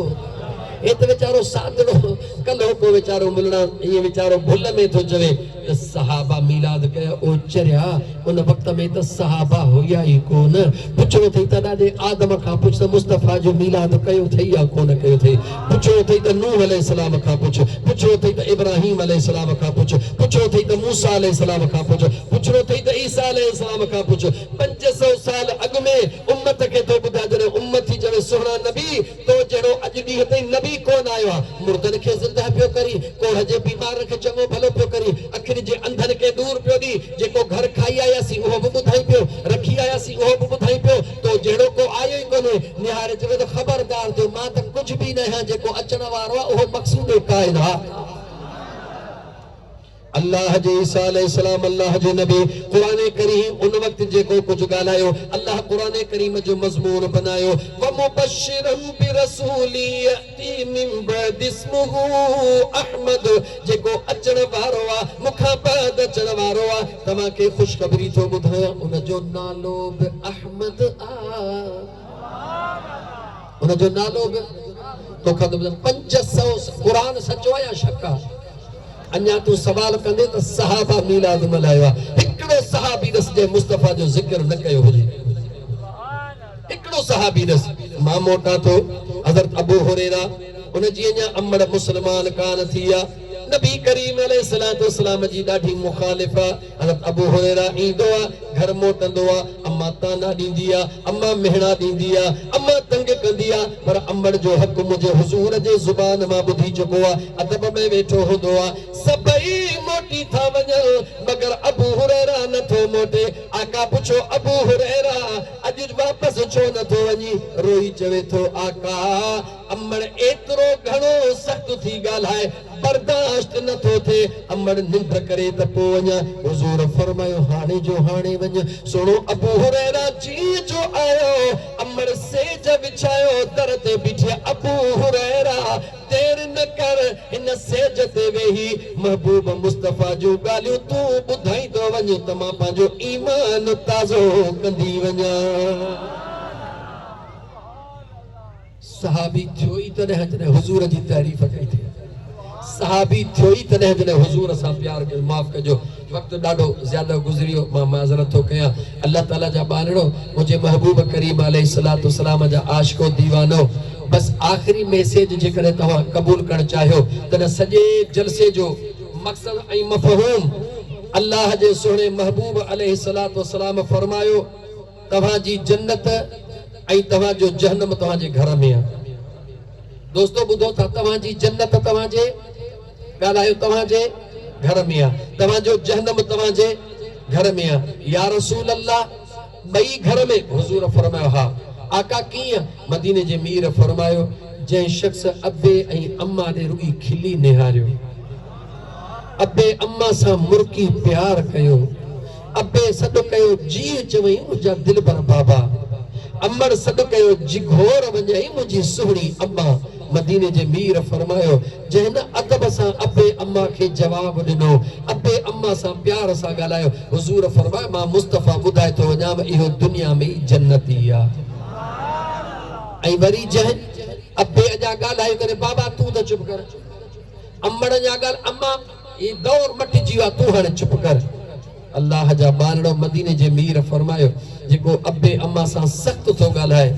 [SPEAKER 1] हे त वीचारो सादड़ो कल्ह को वीचारो मिलणा ये वीचारो भुल में थो चवे त सहाबा मीलाद कया ओ चरिया उन वक़्त में त सहाबा हुया ई कोन पुछो थई त ॾाढे आदम खां पुछ त मुस्तफ़ा जो मीलाद कयो थई या कोन कयो थई पुछो थई त नूह अलैहिस्सलाम खां पुछ पुछो थई त इब्राहिम अलैहिस्सलाम खां पुछ पुछो थई त मूसा अलैहिस्सलाम खां पुछ पुछो थई त ईसा अलैहिस्सलाम खां पुछ 500 साल अॻ में उम्मत खे तो ॿुधाए जॾहिं उम्मत थी चवे सुहिणा नबी तो जहिड़ो अॼु ॾींहं ताईं नबी कोन आयो आहे मुर्दनि खे ज़िंदा पियो करी कोढ़ जे बीमार खे चङो भलो पियो करी अखियुनि जे अंधनि खे दूर पियो ॾी जेको घर खाई आयासीं उहो बि ॿुधाई पियो रखी आयासीं उहो बि ॿुधाई पियो तो जहिड़ो को आयो ई कोन्हे निहारे चवे त ख़बरदार थियो मां त कुझु बि न आहियां जेको अचण वारो आहे उहो मक़सूद काइनात अल्लाह जे ईसा अलैहिस्सलाम अल्लाह जे नबी कुरान करीम उन वक्त जेको कुछ गालायो अल्लाह कुरान करीम जो मज़मून बनायो व मुबश्शिरन बिरसूली यती मिन बाद इस्मुहु अहमद जेको अचण वारो आ मुखा बाद अचण वारो आ तमा के खुशखबरी थो ॿुधायां उन जो नालो बि अहमद आ उन जो नालो बि तो खद 500 कुरान सचो या शक अन्या तू सवाल कंदे त सहाबा मीलाद मल्हायो आहे हिकिड़ो सहाबी दस जे मुस्तफ़ा जो ज़िक्र न कयो हुजे हिकिड़ो सहाबी दस मां मोटा तो हज़रत अबू हुरैरा उन जी अञा अमड़ मुस्लमान कान थी आहे नबी करीम अलैहिस्सलातु वस्सलाम जी ॾाढी मुखालिफ़ आहे हज़रत अबू हुरैरा ईंदो आहे घर मोटंदो आहे अम्मा ताना ॾींदी आहे अम्मा मेहणा ॾींदी आहे अम्मा तंग कंदी आहे पर अमड़ जो हक़ मुंहिंजे हुज़ूर जे ज़ुबान मां ॿुधी चुको आहे अदब में वेठो हूंदो आहे सभई मोटी था वञनि मगर अबू हुरैरा नथो मोटे आका पुछो अबू हुरैरा अॼु वापसि छो नथो वञी रोई चवे थो आका अमड़ एतिरो घणो सख़्त थी ॻाल्हाए बर्दाश्त नथो थे अमड़ निंड करे त पो वञा हुज़ूर फरमायो हाणे जो हाणे वञ सुनो अबू हुरैरा जीअं जो आयो अमड़ सेज विछायो दर ते बीठे अबू हुरैरा देर न कर इन सेज ते वेही महबूब मुस्तफ़ा जो ॻाल्हियूं तूं ॿुधाईंदो वञ वञ त मां पंहिंजो ईमान ताज़ो कंदी वञा। सहाबी थियो ई तॾहिं जॾहिं हुज़ूर जी तारीफ़ कई थी। सहाबी थियो ई तॾहिं जॾहिं हुज़ूर सां प्यार कयो। माफ़ कजो, वक़्तु ॾाढो ज़्यादा गुज़रियो, मां माज़रत थो कयां। अल्लाह ताला जा ॿारड़ो, मुंहिंजे महबूब करीम अलैहिस्सलातु वस्सलाम जा आशिको दीवानो, बस आख़िरी मैसेज जेकॾहिं तव्हां क़बूल करणु चाहियो त सॼे जलसे जो मक़सद ऐं मफ़हूम अल्लाह जे सुहिणे महबूब अलैहिस्सलातु वस्सलाम फरमायो तव्हांजी जन्नत ऐं तव्हांजो जहन्नम तव्हांजे घर में आहे। दोस्तो ॿुधो था, तव्हांजी जन्नत तव्हांजे ॻाल्हायो तव्हांजे घर में आहे, तव्हांजो जहन्नम तव्हांजे घर में आहे। या रसूल अल्लाह, ॿई घर में? हुज़ूर फरमायो हा। आका कीअं? मदीने जे मीर फरमायो जंहिं शख़्स अबे ऐं अम्मा ॾे रुॻी खिली निहारियो, अबे अम्मा सां मुर्की प्यार कयो, अबे सॾु कयो जीअं चवई मुंहिंजा दिल भर बाबा, अमर सॾु कयो जिघोर वञई मुंहिंजी सुहिणी अम्मा। मदीने जे मीर फरमायो जंहिं न अदब सां अबे अम्मा खे जवाब ॾिनो, अबे अम्मा सां प्यार सां ॻाल्हायो, हुज़ूर फरमायो मां मुस्तफ़ा ॿुधाए थो वञां इहो दुनिया में ई जन्नती आहे। ऐं वरी जंहिं अबे अञा ॻाल्हायो करे बाबा तूं त चुप कर, अम्मड़ जा ॻाल्हि अम्मा ही दौर मटिजी वियो आहे, तूं हाणे चुप कर। अल्लाह जा बानड़ो, मदीने जे मीर फरमायो जेको अबे अम्मा सां सख़्तु थो ॻाल्हाए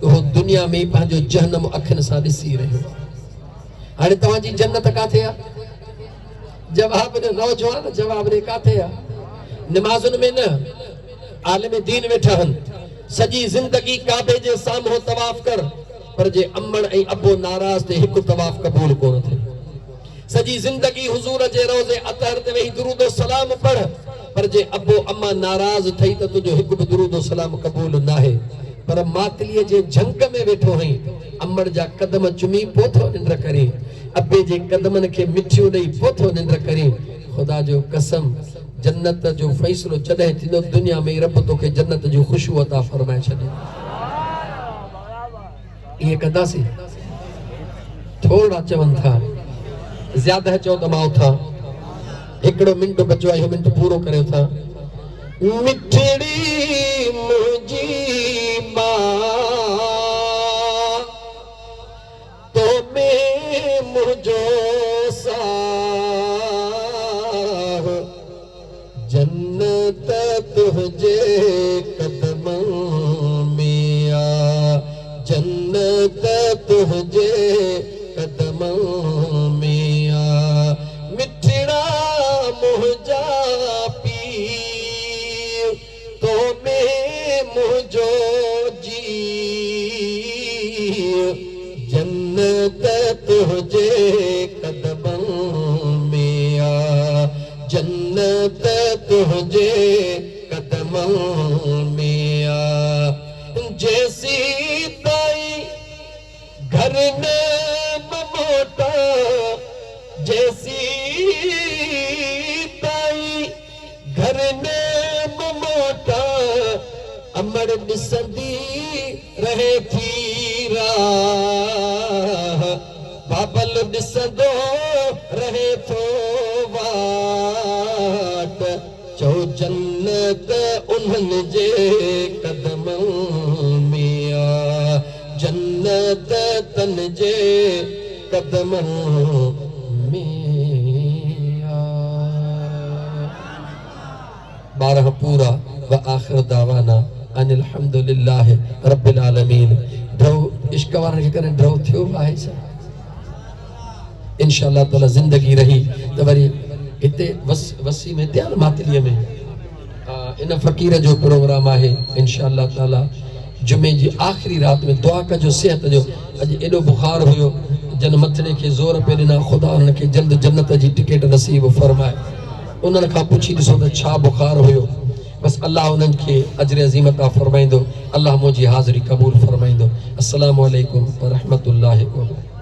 [SPEAKER 1] उहो दुनिया में पंहिंजो जहन्नम अखियुनि सां ॾिसी रहियो। हाणे तव्हांजी जन्नत काथे आहे? जवाब ॾे नौजवान, जवाब ॾे काथे आहे? निमाज़ुनि में न, आलिम दीन वेठा आहिनि। सॼी ज़िंदगी काबे जे साम्हूं तवाफ़ कर, पर जे अम्मड़ ऐं अबो नाराज़ ते हिकु तवाफ़ क़बूल कोन थिए। सॼी ज़िंदगी हुज़ूर जे रोज़े अतहर ते वेही दुरूद सलाम पढ़, पर जे अबो अम्मा नाराज़ थई त तुंहिंजो हिकु बि दुरूद सलाम क़बूल नाहे। पर मातलीअ जे झंग में वेठो आहीं, अम्मड़ जा कदम चुमी पोथो निंड करे, अबे जे कदमनि खे मिठियूं ॾेई पोथो निंड करे। ख़ुदा जो कसम, जन्नत जो फ़ैसिलो जॾहिं थींदो दुनिया में रब तोखे जन्नत जो ख़ुशबू अता फरमाए छॾे। इहे कंदासीं? थोड़ा चवनि था, ज़्यादा चओ त मां उथां। हिकिड़ो मिंट बचो आहे, इहो मिंट पूरो करियो था। मिठड़ी मुंहिंजी मां तो में मुंहिंजो साह, जन्नत तुंहिंजे कदमनि में आ, जन्नत तुंहिंजे कदमनि में आ। मिठड़ा मुंहिंजा पीर तो में मुंहिंजो जी, जन्नत तुंहिंजे कदमनि में आ, जन्नत तुंहिंजे कदमनि में आ। जैसी ताई घर न मोटा, जैसी ताई घर ने मोटा, अमर ॾिसंदी रहे थी राह, बाबल ॾिसंदो रहे थो वाट। चओ जन्नत उन्हनि जे कदमनि में आ, जन्नत तन जे कदमनि में आ। 12 पूरा व आखिर दावाना अनिल हम्दुलिल्लाह रब्बिल आलमीन। ड्रो इश्क वारनि खे कॾहिं ड्रो थियो आहे छा? इंशाअल्लाह ताला ज़िंदगी रही त वरी हिते वसी में त्याल मातलीअ में इन फ़कीर जो प्रोग्राम आहे इंशाअल्लाह ताला। जुमे जी आख़िरी रात में दुआ कजो सेहत जो। अॼु एॾो बुखार हुयो, जन मथड़े खे ज़ोर पे ॾिना, ख़ुदा उन्हनि खे जल्द जन्नत जी टिकट नसीब फरमाए। उन्हनि खां पुछी ॾिसो त छा बुखार हुयो, बस अल्लाह उन्हनि खे अजर अज़ीम अता फरमाईंदो। अल्लाह मुंहिंजी हाज़िरी क़बूल फरमाईंदो। अस्सलामु अलैकुम व रहमतुल्लाहि व बरकातहू।